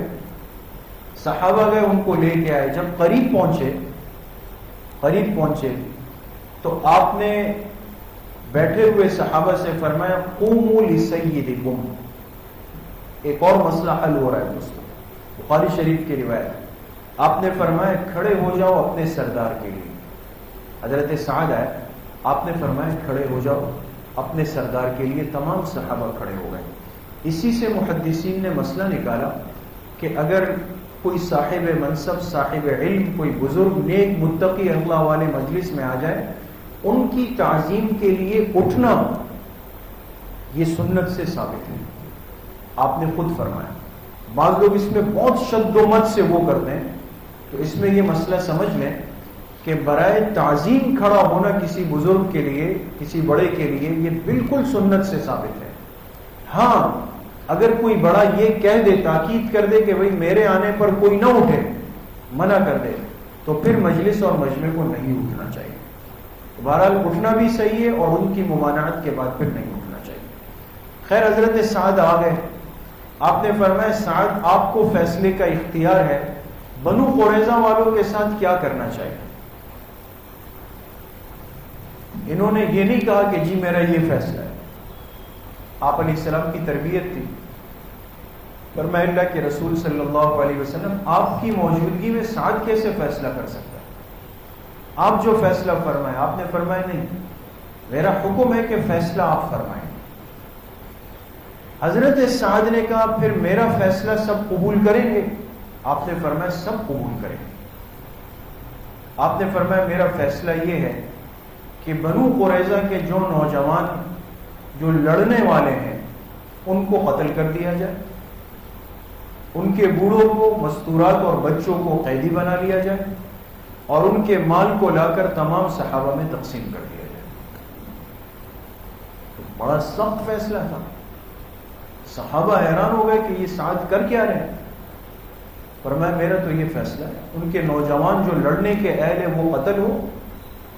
صحابہ گئے ان کو لے کے آئے۔ جب قریب پہنچے تو آپ نے بیٹھے ہوئے صحابہ سے فرمایا قوموا لسیدکم۔ ایک اور مسئلہ حل ہو رہا ہے دوستوں، بخاری شریف کی روایت، آپ نے فرمایا کھڑے ہو جاؤ اپنے سردار کے لیے۔ حضرت سعد آئے، آپ نے فرمایا کھڑے ہو جاؤ اپنے سردار کے لیے۔ تمام صحابہ کھڑے ہو گئے۔ اسی سے محدثین نے مسئلہ نکالا کہ اگر کوئی صاحب منصب، صاحب علم، کوئی بزرگ، نیک، متقی اللہ والے مجلس میں آ جائے، ان کی تعظیم کے لیے اٹھنا یہ سنت سے ثابت ہے۔ آپ نے خود فرمایا، بعض لوگ اس میں بہت شد و مت سے وہ کرتے ہیں، تو اس میں یہ مسئلہ سمجھ لیں کہ برائے تعظیم کھڑا ہونا کسی بزرگ کے لیے، کسی بڑے کے لیے، یہ بالکل سنت سے ثابت ہے۔ ہاں اگر کوئی بڑا یہ کہہ دے، تاکید کر دے کہ بھئی میرے آنے پر کوئی نہ اٹھے، منع کر دے، تو پھر مجلس اور مجمع کو نہیں اٹھنا چاہیے۔ بہرحال اٹھنا بھی صحیح ہے اور ان کی ممانعت کے بعد پھر نہیں اٹھنا چاہیے۔ خیر حضرت سعد آ گئے، آپ نے فرمایا سعد آپ کو فیصلے کا اختیار ہے، بنو قریظہ والوں کے ساتھ کیا کرنا چاہیے۔ انہوں نے یہ نہیں کہا کہ جی میرا یہ فیصلہ ہے۔ آپ علیہ السلام کی تربیت تھی، فرمایا اللہ کے رسول صلی اللہ علیہ وسلم آپ کی موجودگی میں سعد کیسے فیصلہ کر سکتا ہے؟ آپ جو فیصلہ فرمائیں۔ آپ نے فرمایا نہیں، میرا حکم ہے کہ فیصلہ آپ فرمائیں۔ حضرت سعد نے کہا پھر میرا فیصلہ سب قبول کریں گے؟ آپ نے فرمایا سب قبول کریں گے۔ آپ نے فرمایا میرا فیصلہ یہ ہے کہ بنو قریظہ کے جو نوجوان جو لڑنے والے ہیں ان کو قتل کر دیا جائے، ان کے بوڑھوں کو، مستورات اور بچوں کو قیدی بنا لیا جائے، اور ان کے مال کو لا کر تمام صحابہ میں تقسیم کر دیا جائے۔ تو بڑا سخت فیصلہ تھا۔ صحابہ حیران ہو گئے کہ یہ سعد کر کیا رہے ہیں؟ فرمایا میرا تو یہ فیصلہ ہے، ان کے نوجوان جو لڑنے کے اہل ہیں وہ قتل ہو،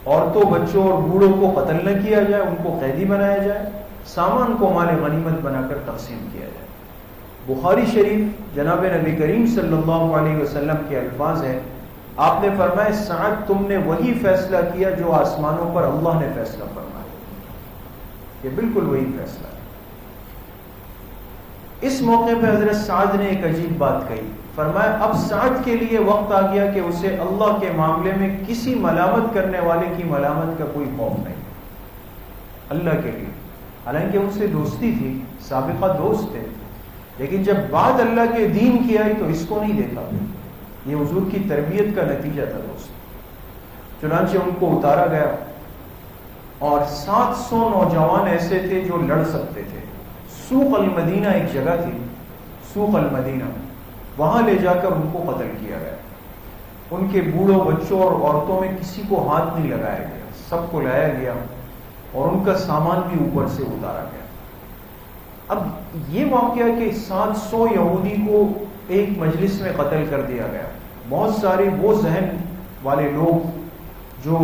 عورتوں، بچوں اور بوڑھوں کو قتل نہ کیا جائے، ان کو قیدی بنایا جائے، سامان کو مال غنیمت بنا کر تقسیم کیا جائے۔ بخاری شریف جناب نبی کریم صلی اللہ علیہ وسلم کے الفاظ ہیں، آپ نے فرمایا سعد تم نے وہی فیصلہ کیا جو آسمانوں پر اللہ نے فیصلہ فرمایا۔ یہ بالکل وہی فیصلہ ہے۔ اس موقع پہ حضرت سعد نے ایک عجیب بات کہی، فرمایا اب سعد کے لیے وقت آ گیا کہ اسے اللہ کے معاملے میں کسی ملامت کرنے والے کی ملامت کا کوئی خوف نہیں، اللہ کے لیے۔ حالانکہ ان سے دوستی تھی، سابقہ دوست تھے، لیکن جب بات اللہ کے دین کی آئی تو اس کو نہیں دیکھا۔ یہ حضور کی تربیت کا نتیجہ تھا دوست۔ چنانچہ ان کو اتارا گیا اور 700 نوجوان ایسے تھے جو لڑ سکتے تھے۔ سوق المدینہ ایک جگہ تھی، سوق المدینہ، وہاں لے جا کر ان کو قتل کیا گیا۔ ان کے بوڑھوں، بچوں اور عورتوں میں کسی کو ہاتھ نہیں لگایا گیا، سب کو لایا گیا اور ان کا سامان بھی اوپر سے اتارا گیا۔ اب یہ واقعہ کہ 700 یہودی کو ایک مجلس میں قتل کر دیا گیا، بہت سارے وہ ذہن والے لوگ جو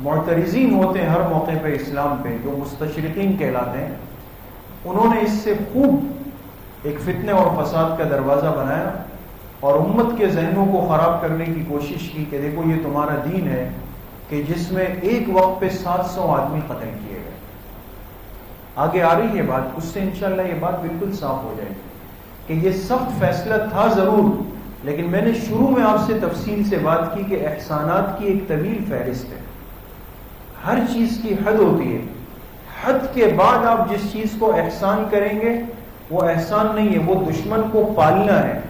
معترضین ہوتے ہیں ہر موقع پہ اسلام پہ، جو مستشرقین کہلاتے ہیں، انہوں نے اس سے خوب ایک فتنے اور فساد کا دروازہ بنایا اور امت کے ذہنوں کو خراب کرنے کی کوشش کی کہ دیکھو یہ تمہارا دین ہے کہ جس میں ایک وقت پہ 700 آدمی قتل کیے گئے۔ آگے آ رہی ہے بات، اس سے انشاءاللہ یہ بات بالکل صاف ہو جائے گی کہ یہ سخت فیصلہ تھا ضرور، لیکن میں نے شروع میں آپ سے تفصیل سے بات کی کہ احسانات کی ایک طویل فہرست ہے، ہر چیز کی حد ہوتی ہے، حد کے بعد آپ جس چیز کو احسان کریں گے وہ احسان نہیں ہے، وہ دشمن کو پالنا ہے،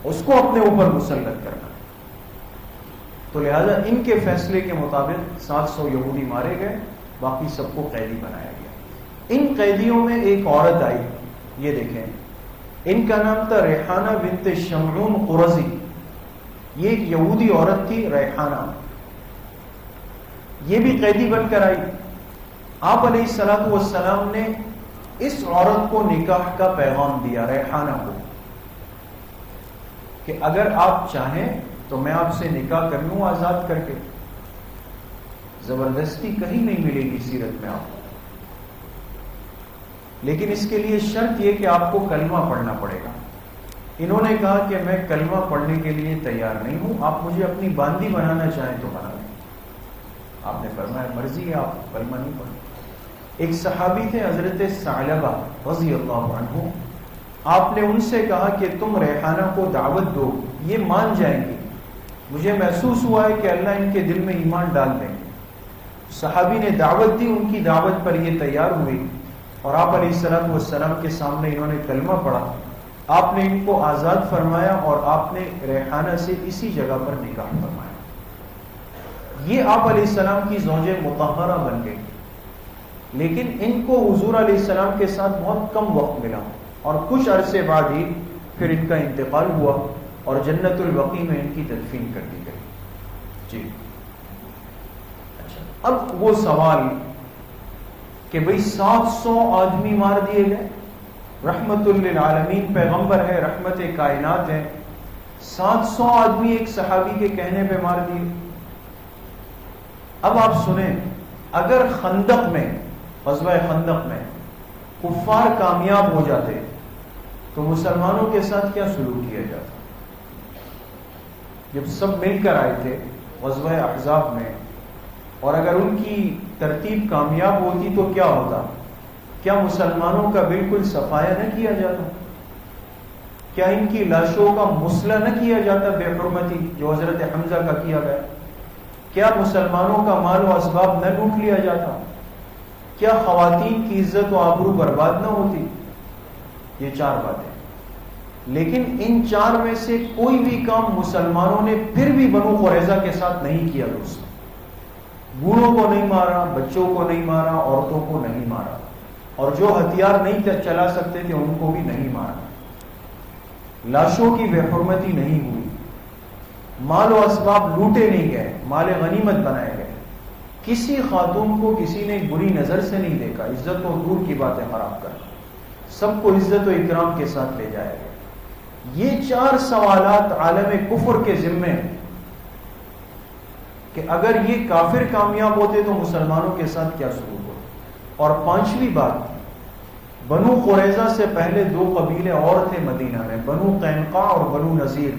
اس کو اپنے اوپر مسلط کرنا۔ تو لہذا ان کے فیصلے کے مطابق 700 یہودی مارے گئے، باقی سب کو قیدی بنایا گیا۔ ان قیدیوں میں ایک عورت آئی، یہ دیکھیں ان کا نام تھا ریحانہ بنت شمعون قرظی. یہ ایک یہودی عورت تھی ریحانہ. یہ بھی قیدی بن کر آئی. آپ علیہ الصلوۃ والسلام نے اس عورت کو نکاح کا پیغام دیا ریحانہ کو کہ اگر آپ چاہیں تو میں آپ سے نکاح کر لوں آزاد کر کے. زبردستی کہیں نہیں ملے گی سیرت میں آپ کو, لیکن اس کے لیے شرط یہ کہ آپ کو کلمہ پڑھنا پڑے گا. انہوں نے کہا کہ میں کلمہ پڑھنے کے لیے تیار نہیں ہوں, آپ مجھے اپنی باندی بنانا چاہیں تو بنا لیں. آپ نے فرمایا مرضی ہے, آپ کلمہ نہیں پڑھیں. ایک صحابی تھے حضرت ثعلبہ رضی اللہ عنہ, آپ نے ان سے کہا کہ تم ریحانہ کو دعوت دو, یہ مان جائیں گے. مجھے محسوس ہوا ہے کہ اللہ ان کے دل میں ایمان ڈال دیں گے. صحابی نے دعوت دی, ان کی دعوت پر یہ تیار ہوئی اور آپ علیہ الصلوۃ والسلام کے سامنے انہوں نے کلمہ پڑھا. آپ نے ان کو آزاد فرمایا اور آپ نے ریحانہ سے اسی جگہ پر نکاح فرمایا. یہ آپ علیہ السلام کی زوج مطہرہ بن گئی. لیکن ان کو حضور علیہ السلام کے ساتھ بہت کم وقت ملا اور کچھ عرصے بعد ہی پھر ان کا انتقال ہوا اور جنت البقیع میں ان کی تدفین کر دی گئی. جی اچھا, اب وہ سوال کہ بھئی 700 آدمی مار دیے گئے, رحمت للعالمین پیغمبر ہے, رحمت کائنات ہے, 700 آدمی ایک صحابی کے کہنے پہ مار دیے. اب آپ سنیں, اگر خندق میں, غزوہ خندق میں کفار کامیاب ہو جاتے تو مسلمانوں کے ساتھ کیا سلوک کیا جاتا؟ جب سب مل کر آئے تھے غزوہ احزاب میں, اور اگر ان کی ترتیب کامیاب ہوتی تو کیا ہوتا؟ کیا مسلمانوں کا بالکل صفایا نہ کیا جاتا؟ کیا ان کی لاشوں کا مسئلہ نہ کیا جاتا بے حرمتی جو حضرت حمزہ کا کیا گیا؟ کیا مسلمانوں کا مال و اسباب نہ لوٹ لیا جاتا؟ کیا خواتین کی عزت و آبرو برباد نہ ہوتی؟ یہ 4 باتیں. لیکن ان 4 میں سے کوئی بھی کام مسلمانوں نے پھر بھی بنو قریظہ کے ساتھ نہیں کیا. دوستوں, بوڑھوں کو نہیں مارا, بچوں کو نہیں مارا, عورتوں کو نہیں مارا, اور جو ہتھیار نہیں چلا سکتے تھے ان کو بھی نہیں مارا. لاشوں کی بے حرمتی نہیں ہوئی, مال و اسباب لوٹے نہیں گئے, مال غنیمت بنائے گئے. کسی خاتون کو کسی نے بری نظر سے نہیں دیکھا, عزت و دور کی باتیں خراب کر, سب کو عزت و اکرام کے ساتھ لے جایا گیا. یہ 4 سوالات عالم کفر کے ذمے کہ اگر یہ کافر کامیاب ہوتے تو مسلمانوں کے ساتھ کیا سلوک ہوتا. اور 5ویں بات, بنو قریظہ سے پہلے 2 قبیلے اور تھے مدینہ میں, بنو قینقاع اور بنو نذیر,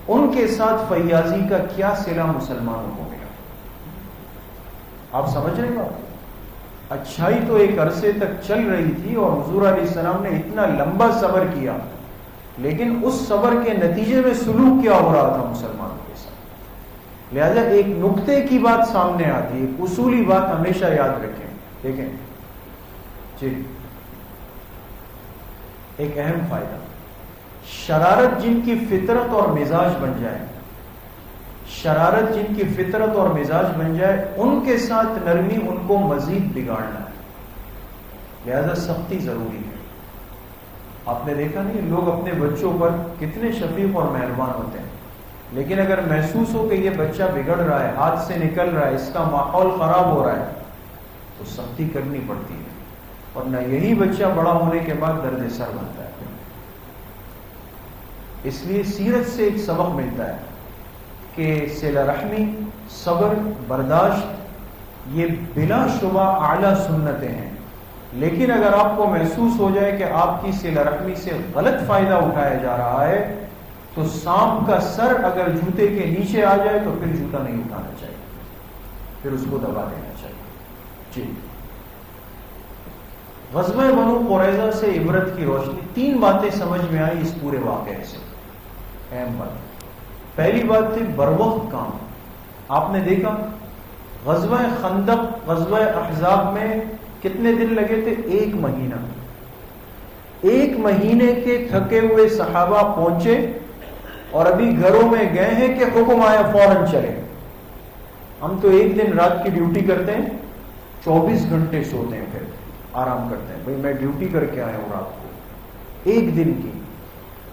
ان کے ساتھ فیاضی کا کیا صلہ مسلمانوں کو ملا. آپ سمجھ رہے ہیں؟ اچھائی تو ایک عرصے تک چل رہی تھی اور حضور علیہ السلام نے اتنا لمبا صبر کیا, لیکن اس صبر کے نتیجے میں سلوک کیا ہو رہا تھا مسلمانوں کے ساتھ. لہذا ایک نقطے کی بات سامنے آتی ہے, ایک اصولی بات ہمیشہ یاد رکھیں. دیکھیں جی, ایک اہم فائدہ, شرارت جن کی فطرت اور مزاج بن جائے, شرارت جن کی فطرت اور مزاج بن جائے, ان کے ساتھ نرمی ان کو مزید بگاڑنا ہے. لہذا سختی ضروری ہے. آپ نے دیکھا نہیں لوگ اپنے بچوں پر کتنے شفیق اور مہربان ہوتے ہیں, لیکن اگر محسوس ہو کہ یہ بچہ بگڑ رہا ہے, ہاتھ سے نکل رہا ہے, اس کا ماحول خراب ہو رہا ہے, تو سختی کرنی پڑتی ہے. اور نہ یہی بچہ بڑا ہونے کے بعد درد سر بنتا ہے. اس لیے سیرت سے ایک سبق ملتا ہے کہ صلہ رحمی, صبر, برداشت یہ بلا شبہ اعلیٰ سنتیں ہیں. لیکن اگر آپ کو محسوس ہو جائے کہ آپ کی صلہ رحمی سے غلط فائدہ اٹھایا جا رہا ہے, تو سانپ کا سر اگر جوتے کے نیچے آ جائے تو پھر جوتا نہیں اٹھانا چاہیے, پھر اس کو دبا دینا چاہیے. جی, غزوہ بنو قریظہ سے عبرت کی روشنی 3 باتیں سمجھ میں آئی اس پورے واقعے سے. اہم بات, پہلی بات تھی بروقت کام. آپ نے دیکھا غزوہ خندق, غزوہ احزاب میں کتنے دن لگے تھے؟ 1 مہینہ. 1 مہینے کے تھکے ہوئے صحابہ پہنچے اور ابھی گھروں میں گئے ہیں کہ حکم آیا فوراً چلے. ہم تو 1 دن رات کی ڈیوٹی کرتے ہیں, 24 گھنٹے سوتے ہیں, پھر آرام کرتے ہیں. بھئی میں ڈیوٹی کر کے آیا ہوں رات کو 1 دن کی,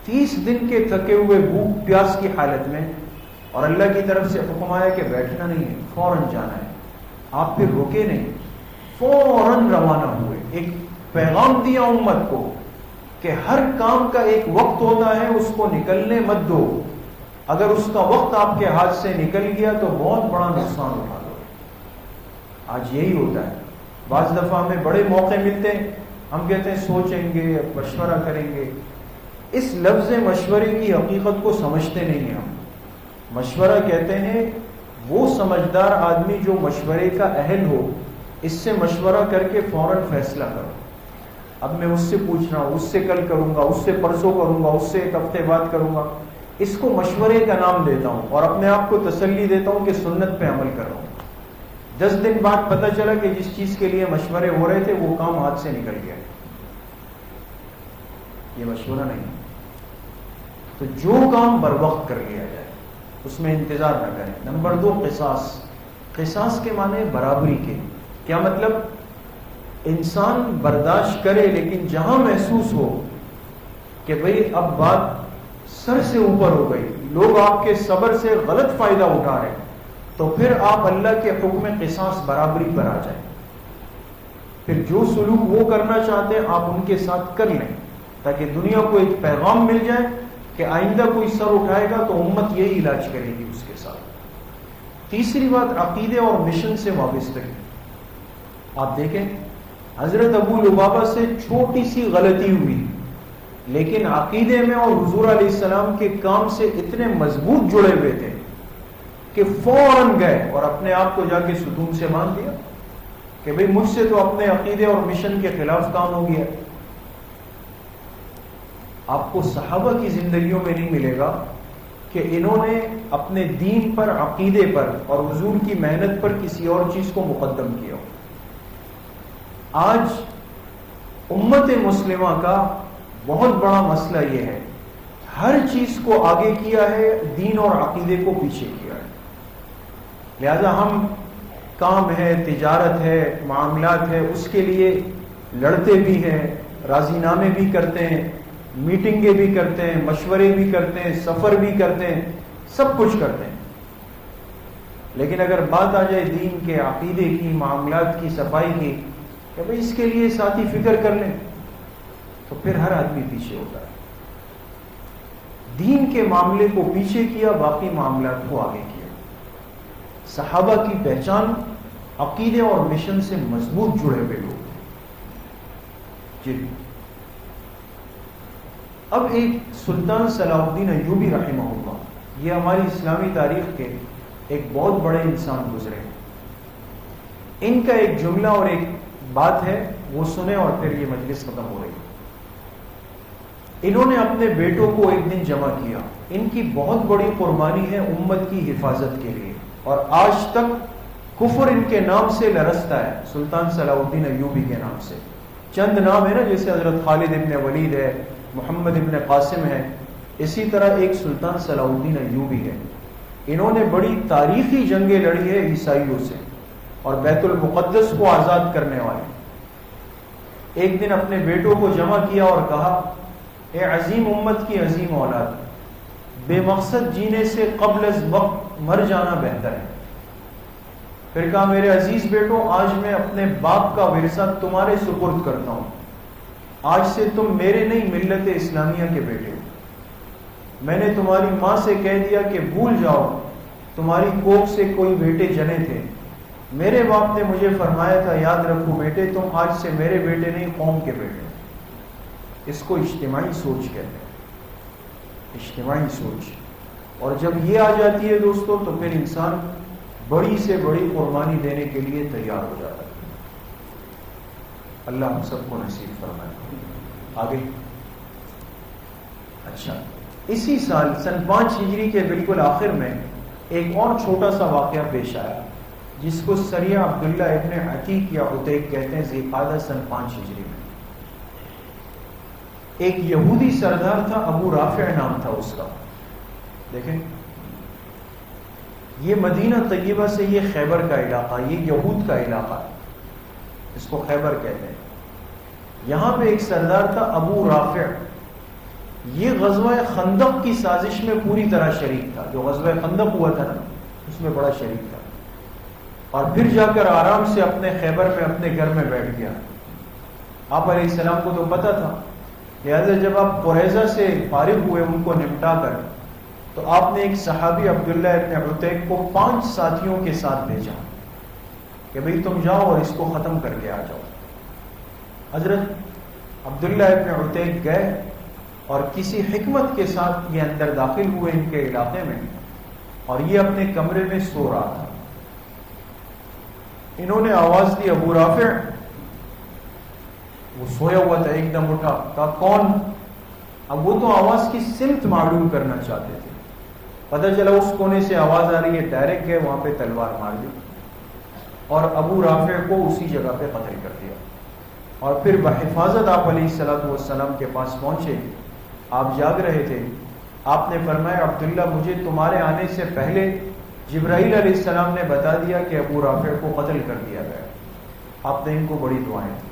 30 دن کے تھکے ہوئے بھوک پیاس کی حالت میں، اور اللہ کی طرف سے حکم آیا کہ بیٹھنا نہیں ہے، فوراً جانا ہے. آپ پھر رکے نہیں، فوراً روانہ ہوئے. ایک پیغام دیا امت کو کہ ہر کام کا ایک وقت ہوتا ہے، اس کو نکلنے مت دو. اگر اس کا وقت آپ کے ہاتھ سے نکل گیا تو بہت بڑا نقصان اٹھا دو. آج یہی ہوتا ہے. بعض دفعہ ہمیں بڑے موقع ملتے ہیں، ہم کہتے ہیں سوچیں گے، مشورہ کریں گے. اس لفظ مشورے کی حقیقت کو سمجھتے نہیں ہیں ہم. مشورہ کہتے ہیں وہ سمجھدار آدمی جو مشورے کا اہل ہو، اس سے مشورہ کر کے فوراً فیصلہ کرو. اب میں اس سے پوچھ رہا ہوں، اس سے کل کروں گا، اس سے پرسوں کروں گا، اس سے ایک ہفتے بعد کروں گا. اس کو مشورے کا نام دیتا ہوں اور اپنے آپ کو تسلی دیتا ہوں کہ سنت پہ عمل کر رہا ہوں. 10 دن بعد پتہ چلا کہ جس چیز کے لیے مشورے ہو رہے تھے وہ کام ہاتھ سے نکل گیا. یہ مشورہ نہیں. تو جو کام بر وقت کر لیا جائے اس میں انتظار نہ کریں. نمبر 2 قصاص. قصاص کے معنی برابری کے. کیا مطلب؟ انسان برداشت کرے لیکن جہاں محسوس ہو کہ بھئی اب بات سر سے اوپر ہو گئی، لوگ آپ کے صبر سے غلط فائدہ اٹھا رہے ہیں، تو پھر آپ اللہ کے حکم قصاص برابری پر آ جائیں. پھر جو سلوک وہ کرنا چاہتے ہیں آپ ان کے ساتھ کر لیں، تاکہ دنیا کو ایک پیغام مل جائے کہ آئندہ کوئی سر اٹھائے گا تو امت یہی علاج کرے گی اس کے ساتھ. تیسری بات عقیدے اور مشن سے وابستگی. آپ دیکھیں حضرت ابو لبابہ سے چھوٹی سی غلطی ہوئی، لیکن عقیدے میں اور حضور علیہ السلام کے کام سے اتنے مضبوط جڑے ہوئے تھے کہ فوراً گئے اور اپنے آپ کو جا کے ستون سے باندھ دیا کہ بھئی مجھ سے تو اپنے عقیدے اور مشن کے خلاف کام ہو گیا. آپ کو صحابہ کی زندگیوں میں نہیں ملے گا کہ انہوں نے اپنے دین پر، عقیدے پر اور حضور کی محنت پر کسی اور چیز کو مقدم کیا. آج امت مسلمہ کا بہت بڑا مسئلہ یہ ہے، ہر چیز کو آگے کیا ہے، دین اور عقیدے کو پیچھے کیا ہے. لہذا ہم کام ہے، تجارت ہے، معاملات ہے، اس کے لیے لڑتے بھی ہیں، راضی نامے بھی کرتے ہیں، میٹنگیں بھی کرتے ہیں، مشورے بھی کرتے ہیں، سفر بھی کرتے ہیں، سب کچھ کرتے ہیں. لیکن اگر بات آ جائے دین کے، عقیدے کی، معاملات کی، صفائی کی، کہ بھئی اس کے لیے ساتھی فکر کر لیں، تو پھر ہر آدمی پیچھے ہوتا ہے. دین کے معاملے کو پیچھے کیا، باقی معاملات کو آگے کیا. صحابہ کی پہچان عقیدے اور مشن سے مضبوط جڑے ہوئے لوگ. جی اب ایک سلطان صلاح الدین ایوبی رحمہ اللہ، یہ ہماری اسلامی تاریخ کے ایک بہت بڑے انسان گزرے. ان کا ایک جملہ اور ایک بات ہے، وہ سنیں اور پھر یہ مجلس ختم ہو رہی ہے. انہوں نے اپنے بیٹوں کو ایک دن جمع کیا. ان کی بہت بڑی قربانی ہے امت کی حفاظت کے لیے، اور آج تک کفر ان کے نام سے لرزتا ہے، سلطان صلاح الدین ایوبی کے نام سے. چند نام ہے نا، جیسے حضرت خالد ابن ولید ہے، محمد ابن قاسم ہے، اسی طرح ایک سلطان صلاح الدین ایوبی ہے. انہوں نے بڑی تاریخی جنگیں لڑی ہے عیسائیوں سے، اور بیت المقدس کو آزاد کرنے والے. ایک دن اپنے بیٹوں کو جمع کیا اور کہا، اے عظیم امت کی عظیم اولاد، بے مقصد جینے سے قبل از وقت مر جانا بہتر ہے. پھر کہا، میرے عزیز بیٹوں، آج میں اپنے باپ کا ورثہ تمہارے سپرد کرتا ہوں. آج سے تم میرے نہیں، ملت اسلامیہ کے بیٹے ہو. میں نے تمہاری ماں سے کہہ دیا کہ بھول جاؤ تمہاری کوکھ سے کوئی بیٹے جنے تھے. میرے باپ نے مجھے فرمایا تھا، یاد رکھو بیٹے، تم آج سے میرے بیٹے نہیں، قوم کے بیٹے. اس کو اجتماعی سوچ کہتے ہیں، اجتماعی سوچ. اور جب یہ آ جاتی ہے دوستو، تو پھر انسان بڑی سے بڑی قربانی دینے کے لیے تیار ہو جاتا ہے. اللہ ہم سب کو نصیب فرمائے. آگے اچھا، اسی سال سن 5 ہجری کے بالکل آخر میں ایک اور چھوٹا سا واقعہ پیش آیا، جس کو سریہ عبداللہ ابن عتیق یا عتیق کہتے ہیں. ذی القعدہ سن 5 ہجری میں ایک یہودی سردار تھا، ابو رافع نام تھا اس کا. دیکھیں، یہ مدینہ طیبہ سے یہ خیبر کا علاقہ، یہ یہود کا علاقہ، اس کو خیبر کہتے ہیں. یہاں پہ ایک سردار تھا ابو رافع. یہ غزوہ خندق کی سازش میں پوری طرح شریک تھا. جو غزوہ خندق ہوا تھا نا اس میں بڑا شریک تھا. اور پھر جا کر آرام سے اپنے خیبر میں اپنے گھر میں بیٹھ گیا. آپ علیہ السلام کو تو پتا تھا. لہذا جب آپ قریظہ سے فارغ ہوئے ان کو نمٹا کر, تو آپ نے ایک صحابی عبداللہ ابن عتیق کو 5 ساتھیوں کے ساتھ بھیجا کہ بھئی تم جاؤ اور اس کو ختم کر کے آ جاؤ. حضرت عبداللہ ابن عتیق گئے اور کسی حکمت کے ساتھ یہ اندر داخل ہوئے ان کے علاقے میں, اور یہ اپنے کمرے میں سو رہا تھا. انہوں نے آواز دی ابو رافع. وہ سویا ہوا تھا, ایک دم اٹھا, کہا کون؟ اب وہ تو آواز کی سمت معلوم کرنا چاہتے تھے. پتہ چلا اس کونے سے آواز آ رہی ہے, ڈائریکٹ گئے وہاں پہ تلوار مار دی اور ابو رافع کو اسی جگہ پہ قتل کر دیا. اور پھر بحفاظت آپ علیہ الصلوۃ والسلام کے پاس پہنچے. آپ جاگ رہے تھے. آپ نے فرمایا عبداللہ مجھے تمہارے آنے سے پہلے جبرائیل علیہ السلام نے بتا دیا کہ ابو رافع کو قتل کر دیا گیا. آپ نے ان کو بڑی دعائیں دی.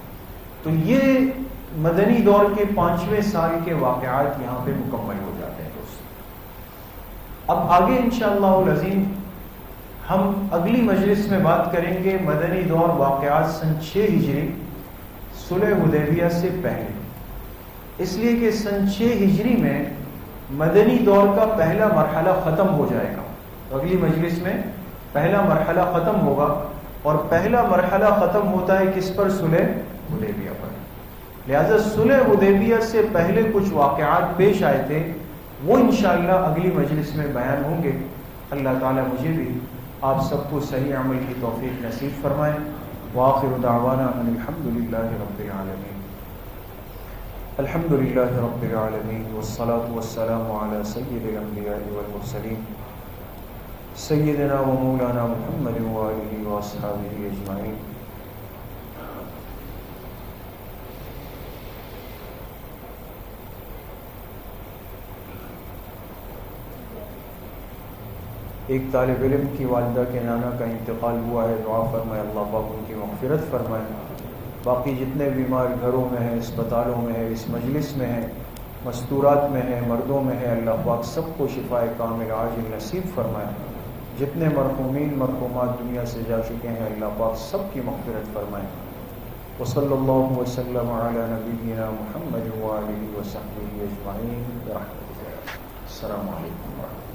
تو یہ مدنی دور کے 5ویں سال کے واقعات یہاں پہ مکمل ہو جاتے ہیں دوست. اب آگے انشاءاللہ العظیم ہم اگلی مجلس میں بات کریں گے مدنی دور واقعات سن 6 ہجری صلح حدیبیہ سے پہلے. اس لیے کہ سن 6 ہجری میں مدنی دور کا پہلا مرحلہ ختم ہو جائے گا. اگلی مجلس میں پہلا مرحلہ ختم ہوگا, اور پہلا مرحلہ ختم ہوتا ہے کس پر؟ صلح حدیبیہ پر. لہذا صلح حدیبیہ سے پہلے کچھ واقعات پیش آئے تھے, وہ انشاءاللہ اگلی مجلس میں بیان ہوں گے. اللہ تعالیٰ مجھے بھی آپ سب کو صحیح عمل کی توفیق نصیب فرمائے. وآخر دعوانا ان الحمدللہ رب العالمین. الحمدللہ رب العالمین والصلاة والسلام علی سید الانبیاء والمرسلین سیدنا و مولانا محمد وآلہ واصحابہ اجمعین. ایک طالب علم کی والدہ کے نانا کا انتقال ہوا ہے. دعا فرمائے اللہ پاک ان کی مغفرت فرمائے. باقی جتنے بیمار گھروں میں ہیں, اسپتالوں میں ہیں, اس مجلس میں ہیں, مستورات میں ہیں, مردوں میں ہیں, اللہ پاک سب کو شفاء کامل عاجل نصیب فرمائے. جتنے مرحومین مرحومات دنیا سے جا چکے ہیں اللہ پاک سب کی مغفرت فرمائے. وصلی اللہ وسلم علی نبینا محمد وآلہ وصحبہ اجمعین برحمتہ. السلام علیکم ورحمۃ اللہ.